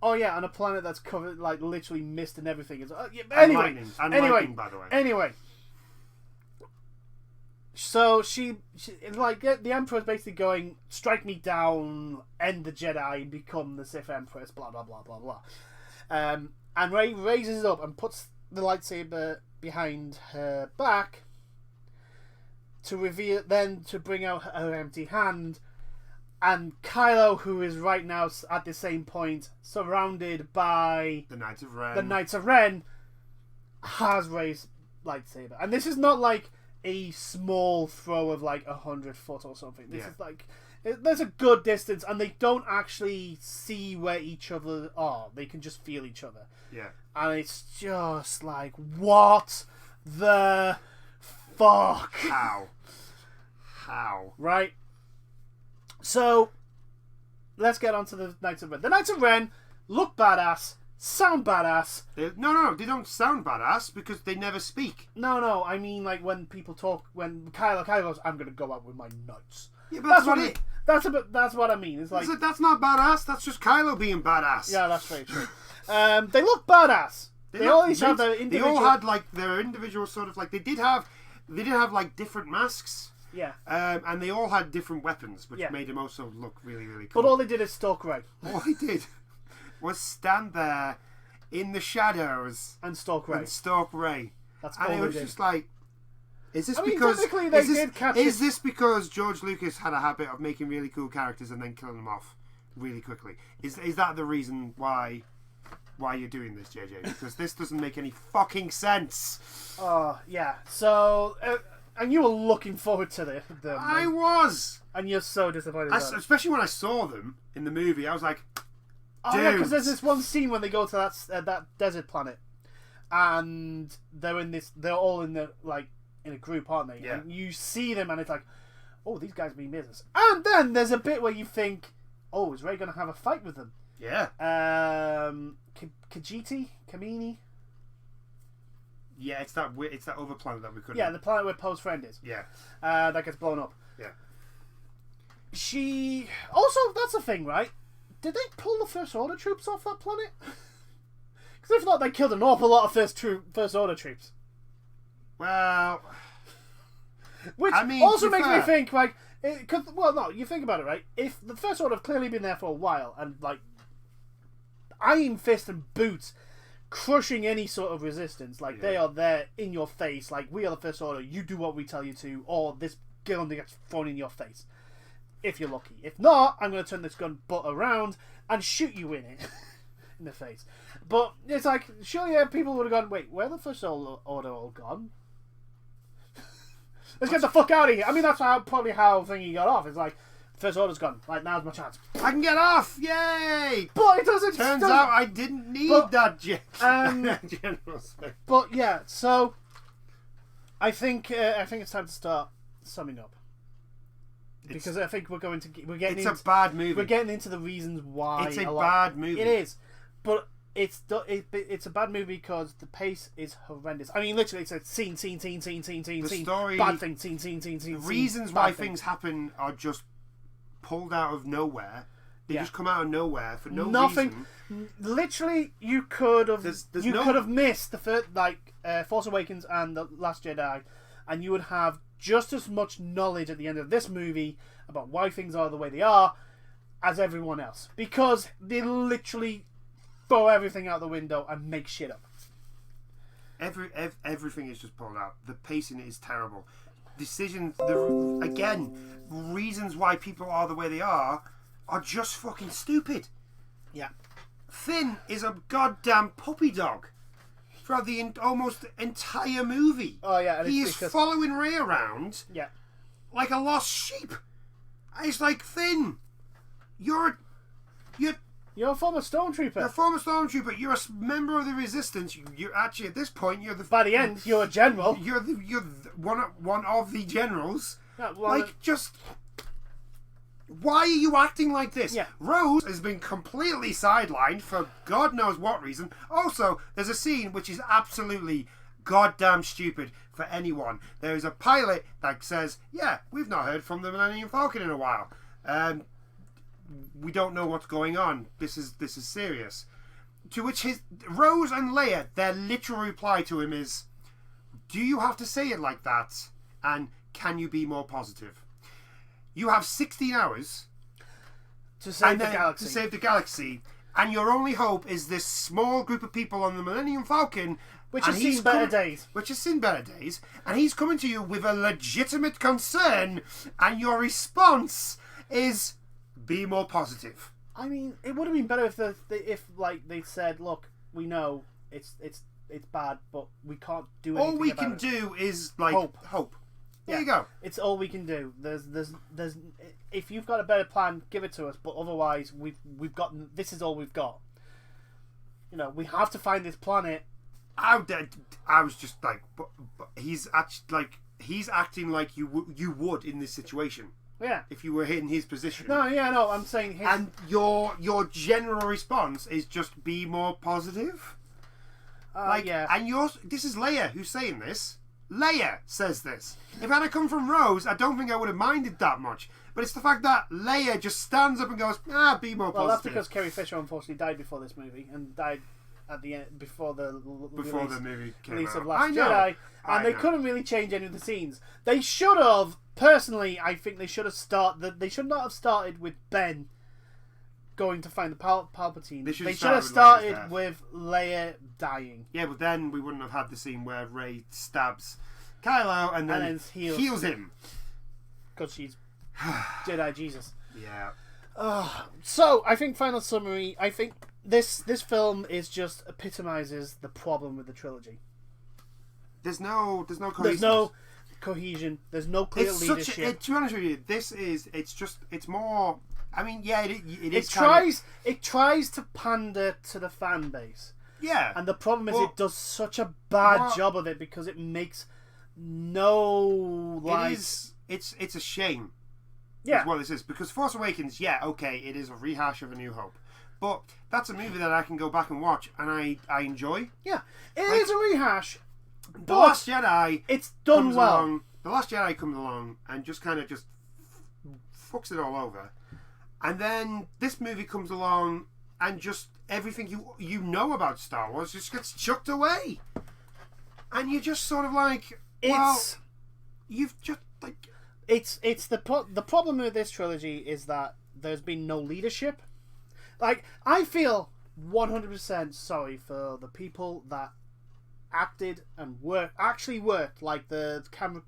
Oh yeah, on a planet that's covered like literally mist and everything. Lightning, by the way. Anyway, so she like the Emperor's basically going, strike me down, end the Jedi, become the Sith Empress, blah blah blah blah blah. And Rey raises it up and puts the lightsaber behind her back to reveal, then to bring out her empty hand. And Kylo, who is right now at the same point, surrounded by the Knights of Ren, has Rey's lightsaber. And this is not like a small throw of like 100 foot or something. This is like, there's a good distance, and they don't actually see where each other are. They can just feel each other. Yeah. And it's just like, what the fuck? How? Right? So, let's get on to the Knights of Ren. The Knights of Ren look badass, sound badass. No, they don't sound badass because they never speak. No, I mean like when people talk, when Kylo goes, I'm going to go out with my knights. Yeah, but that's what it. That's what I mean. It's like that's not badass. That's just Kylo being badass. Yeah, that's very true. They look badass. They all each have their individual. They all had like their individual sort of like they did have like different masks. Yeah. And they all had different weapons, which made them also look really, really cool. But all they did is stalk Rey. All they did was stand there in the shadows and stalk Rey. That's all they did. And it was just like, is this because George Lucas had a habit of making really cool characters and then killing them off really quickly? Is that the reason why you're doing this, JJ? Because this doesn't make any fucking sense. Yeah. So And you were looking forward to them. I was. And you're so disappointed. Especially when I saw them in the movie, I was like, oh yeah, because there's this one scene when they go to that desert planet, and they're all in a group, aren't they? Yeah. And you see them, and it's like, oh, these guys mean business. And then there's a bit where you think, oh, is Ray going to have a fight with them? Yeah. Kamini. Yeah, it's that other planet that we couldn't. Yeah, the planet where Poe's friend is. Yeah. That gets blown up. Yeah. She also, that's the thing, right? Did they pull the First Order troops off that planet? Because if not, they killed an awful lot of First Order troops. Well, which also makes me think, like, you think about it, right? If the First Order have clearly been there for a while, and like Iron Fist and boots crushing any sort of resistance, like they are there in your face, like we are the First Order, you do what we tell you to, or this gun gets thrown in your face. If you're lucky. If not, I'm going to turn this gun butt around and shoot you in it. In the face. But it's like, surely people would have gone, wait, where the First Order all gone? Let's get the fuck out of here. I mean, that's probably how Thingy got off. It's like, First Order's gone. Like, now's my chance. I can get off! Yay! But it doesn't... Turns out I didn't need that general space. But yeah, so I think it's time to start summing up. Because I think we're getting into a bad movie. We're getting into the reasons why it's a bad movie. It is, but it's a bad movie because the pace is horrendous. I mean, literally, it's a scene, The story, bad thing, scene. The reasons why things happen are just pulled out of nowhere. They just come out of nowhere for nothing. Literally, you could have could have missed the first, Force Awakens and the Last Jedi, and you would have just as much knowledge at the end of this movie about why things are the way they are as everyone else. Because they literally throw everything out the window and make shit up. Everything is just pulled out. The pacing is terrible. Decisions, reasons why people are the way they are just fucking stupid. Yeah. Finn is a goddamn puppy dog. Throughout the almost entire movie. Oh yeah, and he is following Rey around, like a lost sheep. It's like, Finn, you're a former stormtrooper. You're a former stormtrooper. You're a member of the Resistance. You're actually at this point by the end you're a general. You're one of the generals. Yeah, well, why are you acting like this? Yeah. Rose has been completely sidelined for God knows what reason. Also, there's a scene which is absolutely goddamn stupid for anyone. There is a pilot that says, yeah, we've not heard from the Millennium Falcon in a while. We don't know what's going on. This is serious. To which Rose and Leia, their literal reply to him is, do you have to say it like that? And can you be more positive? You have 16 hours to save the galaxy, and your only hope is this small group of people on the Millennium Falcon, which has seen better days. And he's coming to you with a legitimate concern, and your response is, be more positive. I mean, it would have been better if they said, look, we know it's bad, but we can't do anything. All we can do is hope. There you go. It's all we can do. There's if you've got a better plan, give it to us. But otherwise, we've got this is all we've got. You know, we have to find this planet. I was just like, but he's actually he's acting like you would in this situation. Yeah. If you were in his position. No. I'm saying. And your general response is just be more positive. Yeah. And this is Leia who's saying this. Leia says this. If it had come from Rose, I don't think I would have minded that much. But it's the fact that Leia just stands up and goes, be more positive. Well, that's because Carrie Fisher unfortunately died before this movie and died at the end before the movie release of Last Jedi, and they couldn't really change any of the scenes. They should have. Personally, I think they should have started. They should not have started with Ben going to find the Palpatine. They should have started with Leia dying. Yeah, but then we wouldn't have had the scene where Rey stabs Kylo and then heals him. Because she's Jedi Jesus. Yeah. So, I think final summary, I think this film just epitomizes the problem with the trilogy. There's no cohesiveness. cohesion. There's no clear leadership. To be honest with you, it's more. I mean, yeah, it tries to pander to the fan base. Yeah, and the problem is it does such a bad job of it because it makes no It's a shame. Yeah, is what this is, because Force Awakens. Yeah, okay, it is a rehash of A New Hope, but that's a movie that I can go back and watch and I enjoy. Yeah, it is a rehash. The Last Jedi. It's done well. The Last Jedi comes along and just kind of fucks it all over. And then this movie comes along and just everything you know about Star Wars just gets chucked away. And you're just sort of like, you've just like... It's the problem with this trilogy is that there's been no leadership. Like, I feel 100% sorry for the people that acted and actually worked, like the camera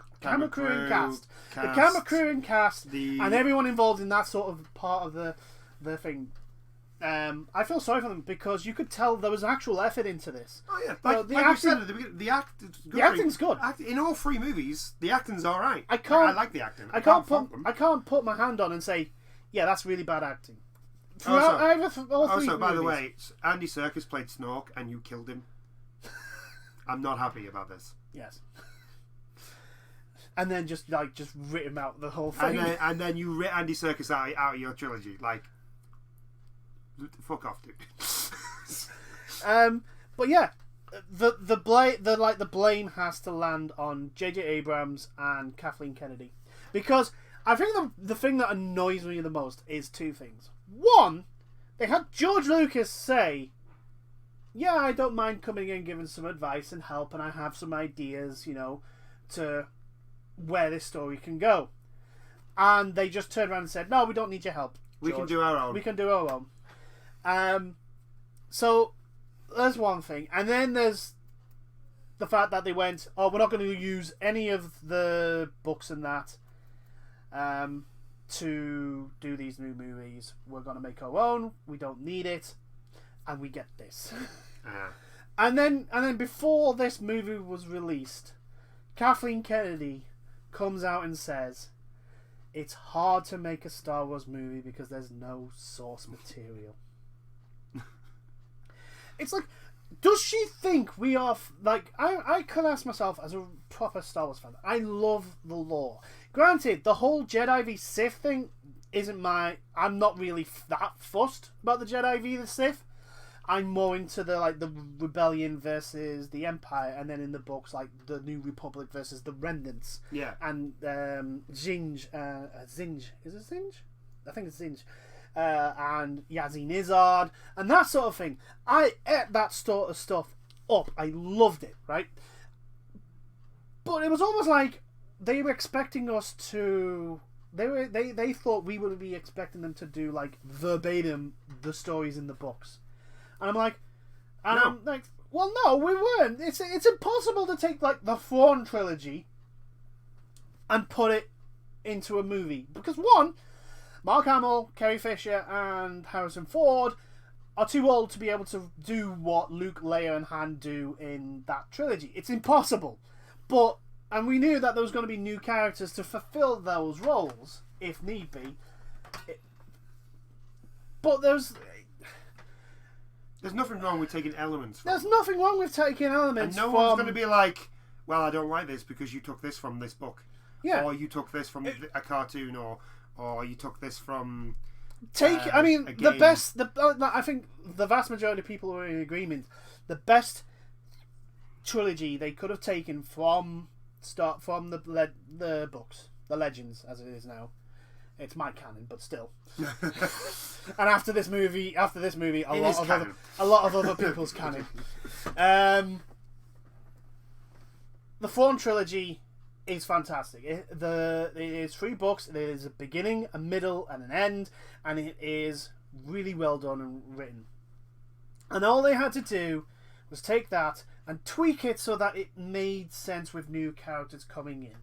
crew and cast, the camera crew and cast, and everyone involved in that sort of part of the thing. I feel sorry for them because you could tell there was actual effort into this. Oh yeah, like you said at the beginning, the acting's good. In all three movies, the acting's all right. I like the acting. I can't put my hand on and say, yeah, that's really bad acting. Also, by the way, Andy Serkis played Snorke, and you killed him. I'm not happy about this. Yes. And then just writ him out the whole thing. And then you writ Andy Serkis out of your trilogy. Like, fuck off, dude. But yeah, the blame has to land on J.J. Abrams and Kathleen Kennedy, because I think the thing that annoys me the most is two things. One, they had George Lucas say, yeah, I don't mind coming in and giving some advice and help, and I have some ideas, to where this story can go. And they just turned around and said, no, we don't need your help, George. We can do our own. We can do our own. So, there's one thing. And then there's the fact that they went, oh, we're not going to use any of the books and that to do these new movies. We're going to make our own. We don't need it. And we get this. And then before this movie was released, Kathleen Kennedy comes out and says, it's hard to make a Star Wars movie because there's no source material. It's like, does she think we are... Like, I can ask myself, as a proper Star Wars fan, I love the lore. Granted, the whole Jedi v Sith thing isn't I'm not really that fussed about the Jedi v the Sith. I'm more into the rebellion versus the Empire, and then in the books, like the New Republic versus the Remnants. Yeah. And Zinj, is it Zinj? I think it's Zinj. And Yazzie Nizard, and that sort of thing. I ate that sort of stuff up. I loved it, right? But it was almost like they were expecting us to... They thought we would be expecting them to do, like, verbatim the stories in the books. And I'm like, well, no, we weren't. It's impossible to take, like, the Thrawn trilogy and put it into a movie. Because, one, Mark Hamill, Carrie Fisher, and Harrison Ford are too old to be able to do what Luke, Leia, and Han do in that trilogy. It's impossible. And we knew that there was going to be new characters to fulfill those roles, if need be. But there's nothing wrong with taking elements from There's nothing wrong with taking elements and no one's going to be like, well, I don't like this because you took this from this book. Yeah. Or you took this from a cartoon, or you took this from... I think the vast majority of people are in agreement. The best trilogy they could have taken from the books, the Legends, as it is now. It's my canon, but still. And after this movie, a lot of other people's canon. The Thrawn trilogy is fantastic. It is 3 books. It is a beginning, a middle, and an end, and it is really well done and written. And all they had to do was take that and tweak it so that it made sense with new characters coming in.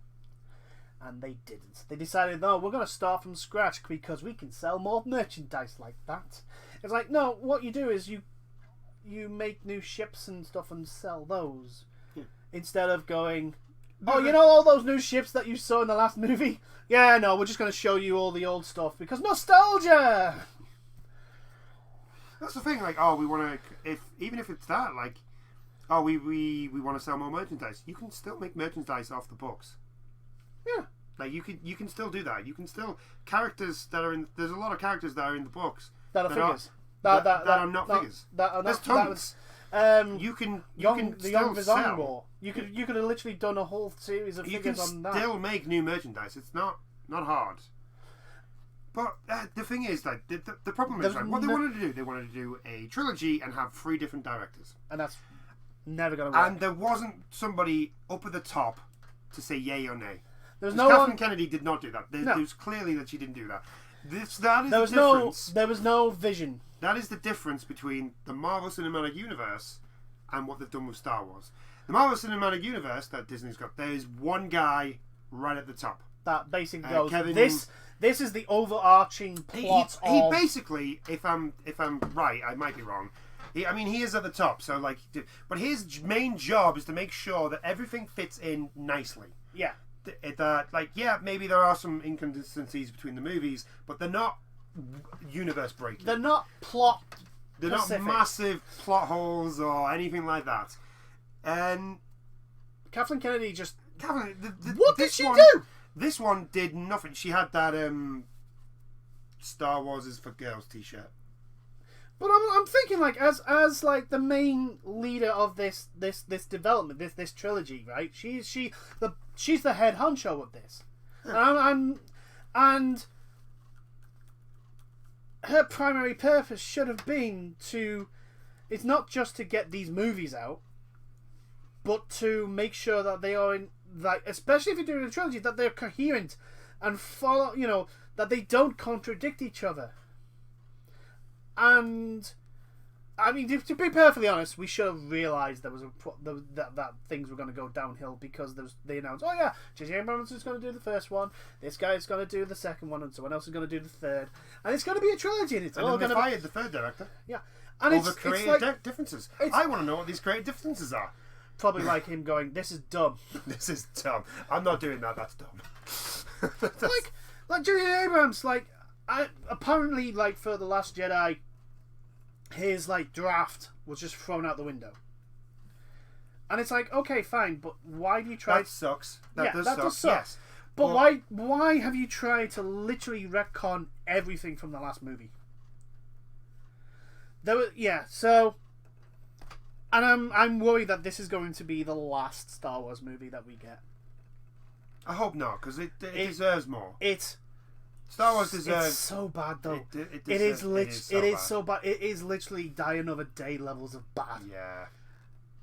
And they didn't. They decided, no, we're going to start from scratch because we can sell more merchandise like that. It's like, no, what you do is you make new ships and stuff and sell those. Yeah. Instead of going, Oh, you know all those new ships that you saw in the last movie? Yeah, no, we're just going to show you all the old stuff because nostalgia. That's the thing. Like, oh, we want to. Even if it's that, like, oh, we want to sell more merchandise. You can still make merchandise off the books. Yeah. Like you can still do that. You can still characters that are in. There's a lot of characters that are in the books that are figures. That are not figures. There's tons. You can still sell. War. You could have literally done a whole series of figures on that. You can still make new merchandise. It's not hard. But the thing is, like, the problem is, like, what they wanted to do, they wanted to do a trilogy and have 3 different directors. And that's never going to work. And there wasn't somebody up at the top to say yay or nay. Kathleen Kennedy did not do that. It was clearly that she didn't do that. That is the difference. There was no vision. That is the difference between the Marvel Cinematic Universe and what they've done with Star Wars. The Marvel Cinematic Universe that Disney's got, there is one guy right at the top. That basically goes, this is the overarching plot he basically, if I'm right, I might be wrong. He is at the top, so like, but his main job is to make sure that everything fits in nicely. Yeah. Maybe there are some inconsistencies between the movies, but they're not universe breaking. They're not plot. They're not massive plot holes or anything like that. And Kathleen Kennedy just. What did she do? This one did nothing. She had that Star Wars is for girls t-shirt. But I'm thinking, like, as like the main leader of this development, this trilogy, right? She's the head honcho of this, and her primary purpose should have been it's not just to get these movies out, but to make sure that they are especially if you're doing a trilogy, that they're coherent and follow, that they don't contradict each other. And I mean, to be perfectly honest, we should have realised there was that things were going to go downhill because they announced, oh yeah, J.J. Abrams is going to do the first one, this guy is going to do the second one, and someone else is going to do the third, and it's going to be a trilogy. And all going to fired the third director. Yeah, and over creative differences. I want to know what these creative differences are. Probably like him going, "This is dumb. This is dumb. I'm not doing that. That's dumb." like J.J. Abrams, apparently, for The Last Jedi, his draft was just thrown out the window. And it's like, okay, fine, but why do you try? That sucks. That does suck. Yes. But why have you tried to literally retcon everything from the last movie? And I'm worried that this is going to be the last Star Wars movie that we get. I hope not, because it deserves more. Star Wars deserves. It's so bad though. It is so bad. It is literally Die Another Day levels of bad. Yeah.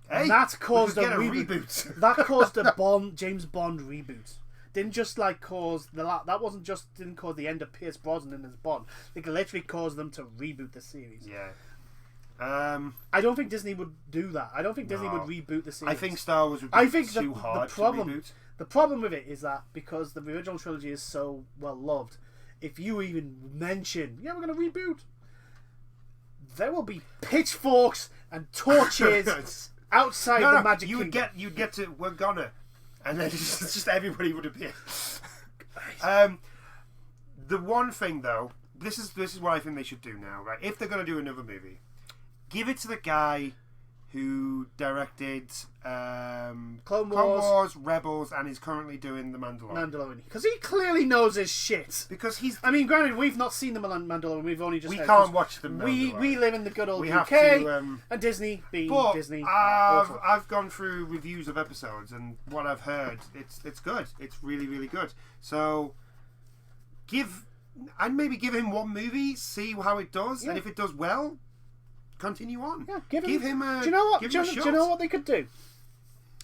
And that's caused a reboot. That caused a James Bond reboot. Didn't just cause didn't cause the end of Pierce Brosnan as Bond. It literally caused them to reboot the series. Yeah. I don't think Disney would do that. I don't think Disney would reboot the series. I think Star Wars would be too hard to reboot. The problem with it is that because the original trilogy is so well loved, if you even mention, we're going to reboot, there will be pitchforks and torches outside the Magic Kingdom. You'd get to, we're gonna, and then it's just everybody would appear. The one thing though, this is what I think they should do now, right? If they're going to do another movie, give it to the guy who directed Clone Wars, Rebels, and is currently doing The Mandalorian. Because he clearly knows his shit. Because he's... I mean, granted, we've not seen The Mandalorian. We've only just... We can't watch The Mandalorian. We live in the good old UK, and Disney being Disney. I've gone through reviews of episodes, and what I've heard, it's good. It's really, really good. So, I'd maybe give him one movie, see how it does, and if it does well... continue on. Yeah, give him a. Do you know what? Do you know what they could do?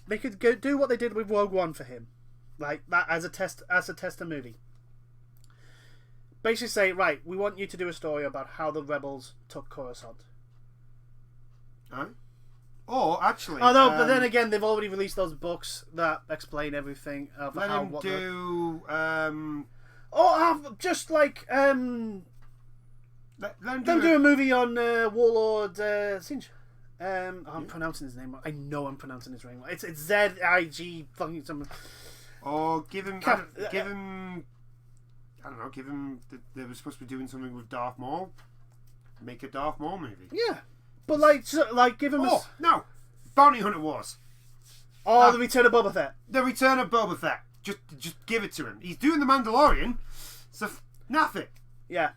They could do what they did with Rogue One for him, like that as a tester movie. Basically, say, right, we want you to do a story about how the rebels took Coruscant. Right. Or actually, but then again, they've already released those books that explain everything of let how. Him do. Just like Let them do a movie on Warlord Singe. I'm pronouncing his name. I know I'm pronouncing his name. It's Z-I-G fucking something. Or give him. I don't know. Give him. They were supposed to be doing something with Darth Maul. Make a Darth Maul movie. Yeah, but give him. Oh no, Bounty Hunter Wars. Oh, the Return of Boba Fett. The Return of Boba Fett. Just give it to him. He's doing the Mandalorian, so nothing. Yeah.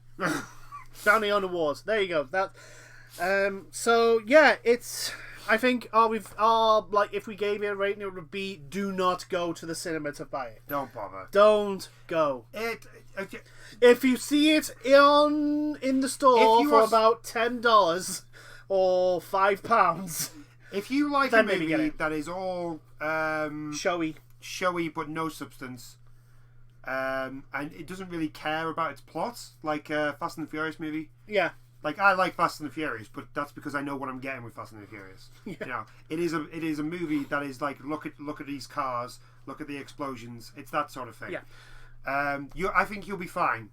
Bounty Hunter Wars. There you go. That. So yeah, it's. I think if we gave it a rating, it would be: do not go to the cinema to buy it. Don't bother. Don't go. If you see it in the store for about $10 or £5, if you like a movie that is all showy but no substance, and it doesn't really care about its plot, like a Fast and the Furious movie. Yeah. Like, I like Fast and the Furious, but that's because I know what I'm getting with Fast and the Furious. Yeah. You know, it is a movie that is like, look at these cars, look at the explosions. It's that sort of thing. Yeah. I think you'll be fine.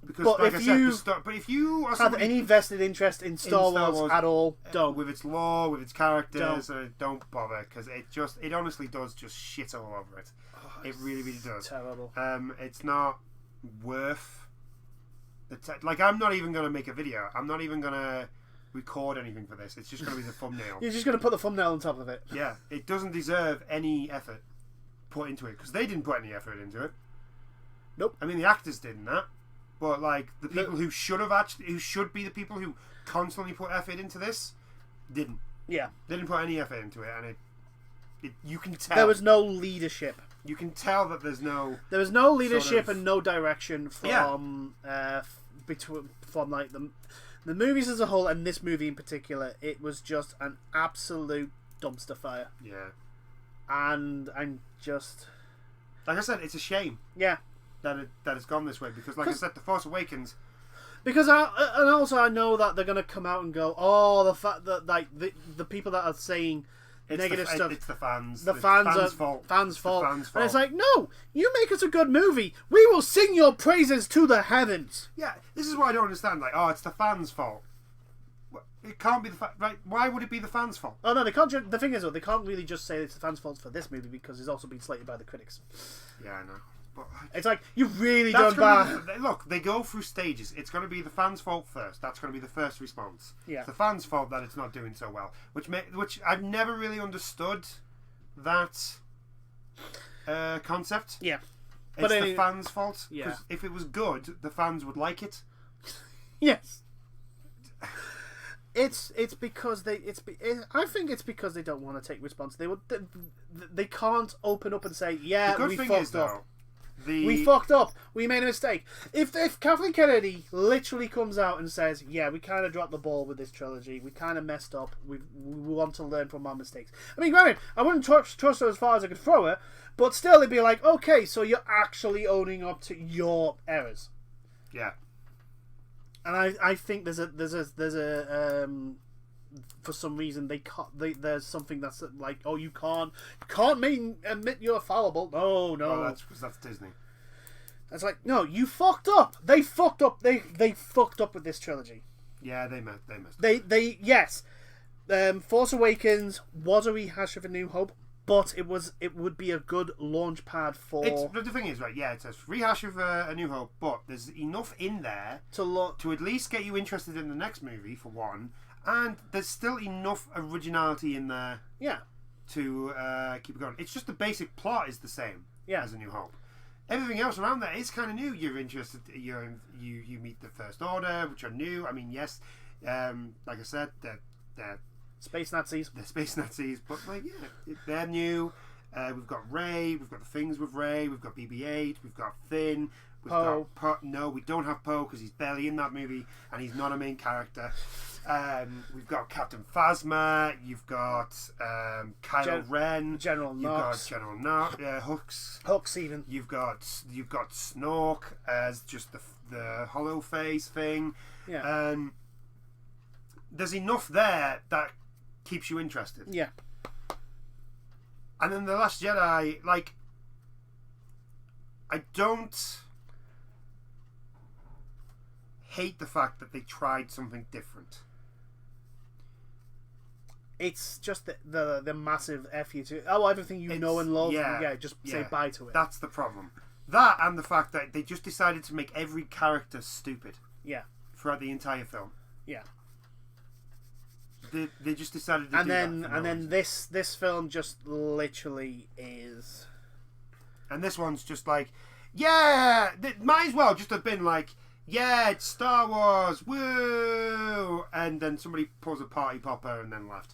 Because, but like if I said, you but if you have any vested interest in Star Wars at all, don't. With its lore, with its characters, don't bother, because it honestly does just shit all over it. Oh, it really, really does. Terrible. It's not worth. I'm not even going to make a video. I'm not even going to record anything for this. It's just going to be the thumbnail. You're just going to put the thumbnail on top of it. Yeah, it doesn't deserve any effort put into it, because they didn't put any effort into it. Nope. I mean, the actors didn't that, but like the people who should be the people who constantly put effort into this, didn't. Yeah. They didn't put any effort into it, and it you can tell there was no leadership. You can tell that there was no leadership and no direction from from like the movies as a whole, and this movie in particular. It was just an absolute dumpster fire. Yeah. And I'm just like I said, it's a shame. Yeah. That it's gone this way, because like I said, The Force Awakens. Because I know that they're gonna come out and go, oh, the fact that like the people that are saying negative stuff. It's the fans. The fans' fault. Fans' fault. And it's like, no, you make us a good movie, we will sing your praises to the heavens. Yeah, this is what I don't understand. Like, oh, it's the fans' fault. It can't be right. Why would it be the fans' fault? Oh no, they can't. The thing is, though, they can't really just say it's the fans' fault for this movie, because it's also been slated by the critics. Yeah, I know. But it's like, you've really done bad. Look, they go through stages. It's going to be the fans' fault first. That's going to be the first response. Yeah. It's the fans' fault that it's not doing so well. Which I've never really understood that concept. Yeah. It's the fans' fault. Yeah. Because if it was good, the fans would like it. Yes. It's because I think it's because they don't want to take response. They can't open up and say, yeah, we fucked up. We fucked up. We made a mistake. If Kathleen Kennedy literally comes out and says, yeah, we kind of dropped the ball with this trilogy. We kind of messed up. We want to learn from our mistakes. I mean, granted, I wouldn't trust her as far as I could throw her, but still, it'd be like, okay, so you're actually owning up to your errors. Yeah. And I think there's a for some reason there's something that's like, oh, you can't admit you're fallible. No. Oh, that's because that's Disney. It's like, no, you fucked up. They fucked up. They fucked up with this trilogy. Yeah, they messed. Yes. Force Awakens was a rehash of A New Hope, but it would be a good launch pad for. The thing is, right? Yeah, it's a rehash of A New Hope, but there's enough in there to at least get you interested in the next movie, for one, and there's still enough originality in there. Yeah. To keep it going. It's just the basic plot is the same. Yeah. As A New Hope. Everything else around there is kind of new. You're interested. You meet the First Order, which are new. I mean, yes, like I said, they're Space Nazis. They're Space Nazis, but like, yeah, they're new. We've got Rey. We've got the things with Rey. We've got BB-8. We've got Finn. We've got Poe. No, we don't have Poe because he's barely in that movie and he's not a main character. We've got Captain Phasma. You've got Kylo Ren. General Knox. You've got General Knox. Hux. Hux even. You've got Snork as just the hollow face thing. Yeah. There's enough there that keeps you interested. Yeah. And then The Last Jedi, like, I don't hate the fact that they tried something different. it's just the massive F you to everything you know and love. Yeah, just say bye to it. That's the problem. That and the fact that they just decided to make every character stupid. Yeah. Throughout the entire film. Yeah. They just decided to do that. And then this film just literally is. And this one's just like, yeah, it might as well just have been like, yeah, it's Star Wars, woo! And then somebody pulls a party popper and then left.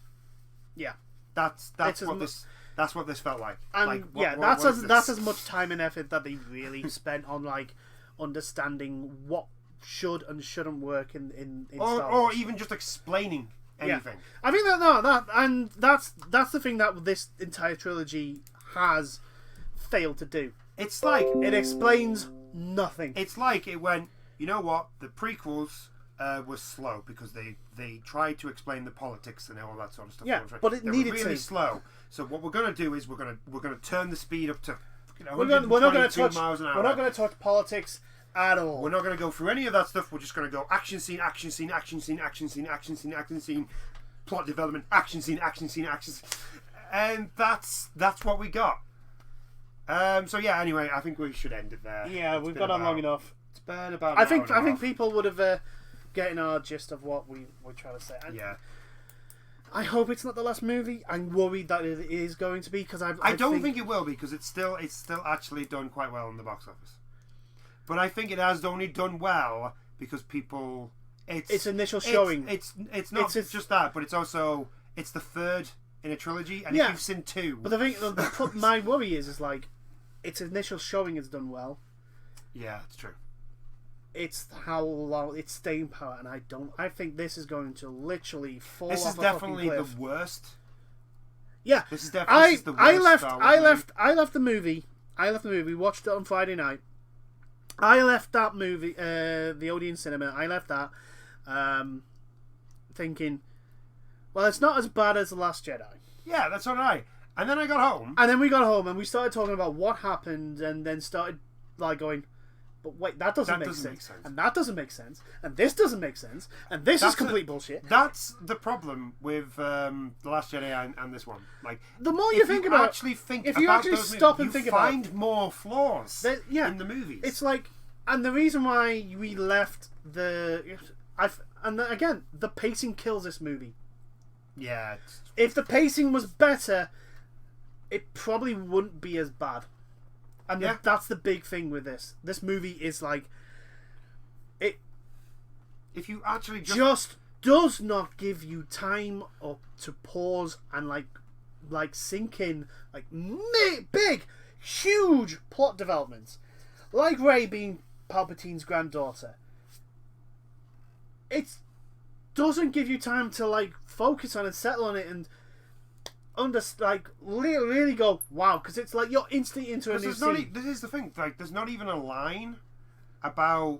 Yeah. That's what this felt like. And that's as much time and effort that they really spent on like understanding what should and shouldn't work in Star Wars. Or even just explaining anything. I think that's the thing that this entire trilogy has failed to do. It's like it explains nothing. It's like it went, you know what, the prequels were slow because they tried to explain the politics and all that sort of stuff. Yeah, but it needed to. Really slow. So what we're going to do is we're going to turn the speed up to we're not going to miles an hour. We're not going to touch politics at all. We're not going to go through any of that stuff. We're just going to go action scene, action scene, action scene, action scene, action scene, action scene, plot development, action scene, action scene, action scene. And that's what we got. So yeah, anyway, I think we should end it there. Yeah, we've gone on long enough. It's been about I think people would have getting our gist of what we're trying to say. Yeah. I hope it's not the last movie. I'm worried that it is going to be because I don't think it will be because it's still actually done quite well in the box office. But I think it has only done well because people. Its initial showing. It's not just that, but it's also it's the third in a trilogy, and if you've seen two. But the thing, my worry is like, its initial showing has done well. Yeah, it's true. It's how long its staying power, and I think this is going to literally fall. This off is a definitely cliff. the worst. Yeah, this is definitely the worst. I left the movie. Watched it on Friday night. I left that movie, the Odeon Cinema. I left that, thinking, well, it's not as bad as The Last Jedi. Yeah, that's all right. And then I got home. And then we got home and we started talking about what happened, and then started like going, but wait, that doesn't make sense. And that doesn't make sense. And this doesn't make sense. And this is complete bullshit. That's the problem with The Last Jedi and this one. Like, the more you think about it, if you actually stop and think about it, you find more flaws in the movies. It's like, and the reason why we left again, the pacing kills this movie. Yeah. If the pacing was better, it probably wouldn't be as bad. And that's the big thing with this. This movie is like, it. If you actually just does not give you time up to pause and like sink in like big, huge plot developments, like Rey being Palpatine's granddaughter. It doesn't give you time to like focus on and settle on it and really go wow, because it's like you're instantly into a new scene. This is the thing, like there's not even a line about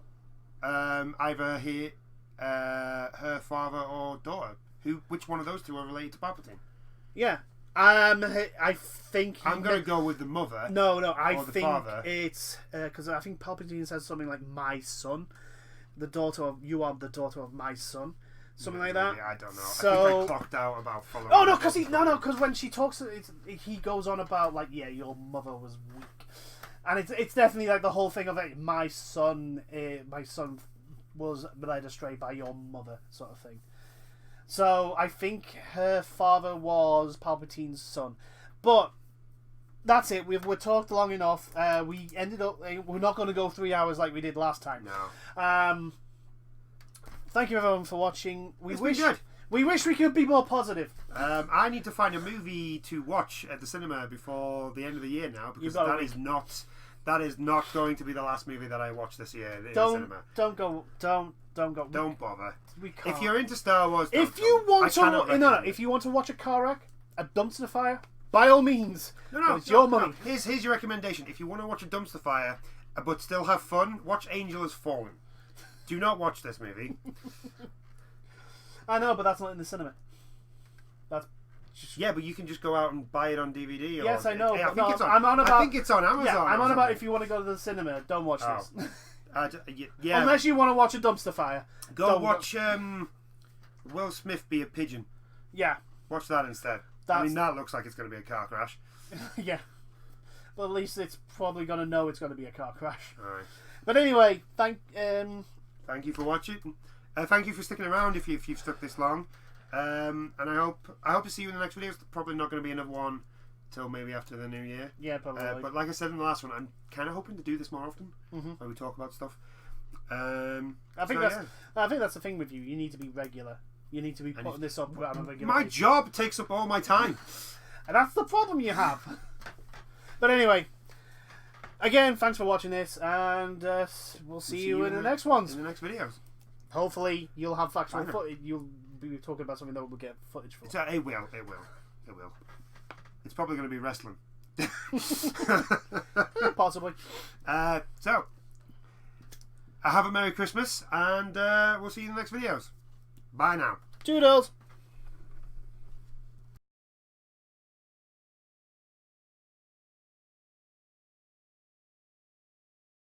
either her father or daughter. Which one of those two are related to Palpatine? Yeah, I think I'm gonna go with the mother. No, I think father. It's because I think Palpatine says something like "my son," you are the daughter of my son. Something like that. I don't know. So, I think I clocked out about following. Oh no, because when she talks, he goes on about like, yeah, your mother was weak, and it's definitely like the whole thing of like my son was led astray by your mother, sort of thing. So I think her father was Palpatine's son, but that's it. We've talked long enough. We ended up. We're not going to go 3 hours like we did last time. No. Thank you everyone for watching. It's been good. We wish we could be more positive. I need to find a movie to watch at the cinema before the end of the year now, because that is not going to be the last movie that I watch this year in the cinema. Don't go. Don't bother. We can't. If you're into Star Wars, if you want to watch a car wreck, a dumpster fire, by all means. No, it's your money. No. Here's your recommendation. If you want to watch a dumpster fire but still have fun, watch Angel Has Fallen. Do not watch this movie. I know, but that's not in the cinema. Yeah, but you can just go out and buy it on DVD. Yes, I know. I think it's on Amazon. Yeah, I'm on about if you want to go to the cinema, don't watch this. Yeah. Unless you want to watch a dumpster fire. Go watch Will Smith be a pigeon. Yeah. Watch that instead. I mean, that looks like it's going to be a car crash. Yeah. But at least it's probably going to know it's going to be a car crash. Alright. But anyway, thank you for watching. Thank you for sticking around if you've stuck this long. And I hope to see you in the next video. It's probably not going to be another one till maybe after the new year. Yeah, probably. But like I said in the last one, I'm kind of hoping to do this more often, where we talk about stuff. I think that's the thing with you. You need to be regular. You need to be putting this up on a regular My basis. job takes up all my time. And that's the problem you have. But anyway, again, thanks for watching this, and we'll see you in the next ones. In the next videos. Hopefully, you'll have factual footage. You'll be talking about something that we'll get footage for. It will. It's probably going to be wrestling. Possibly. So, have a Merry Christmas, and we'll see you in the next videos. Bye now. Toodles.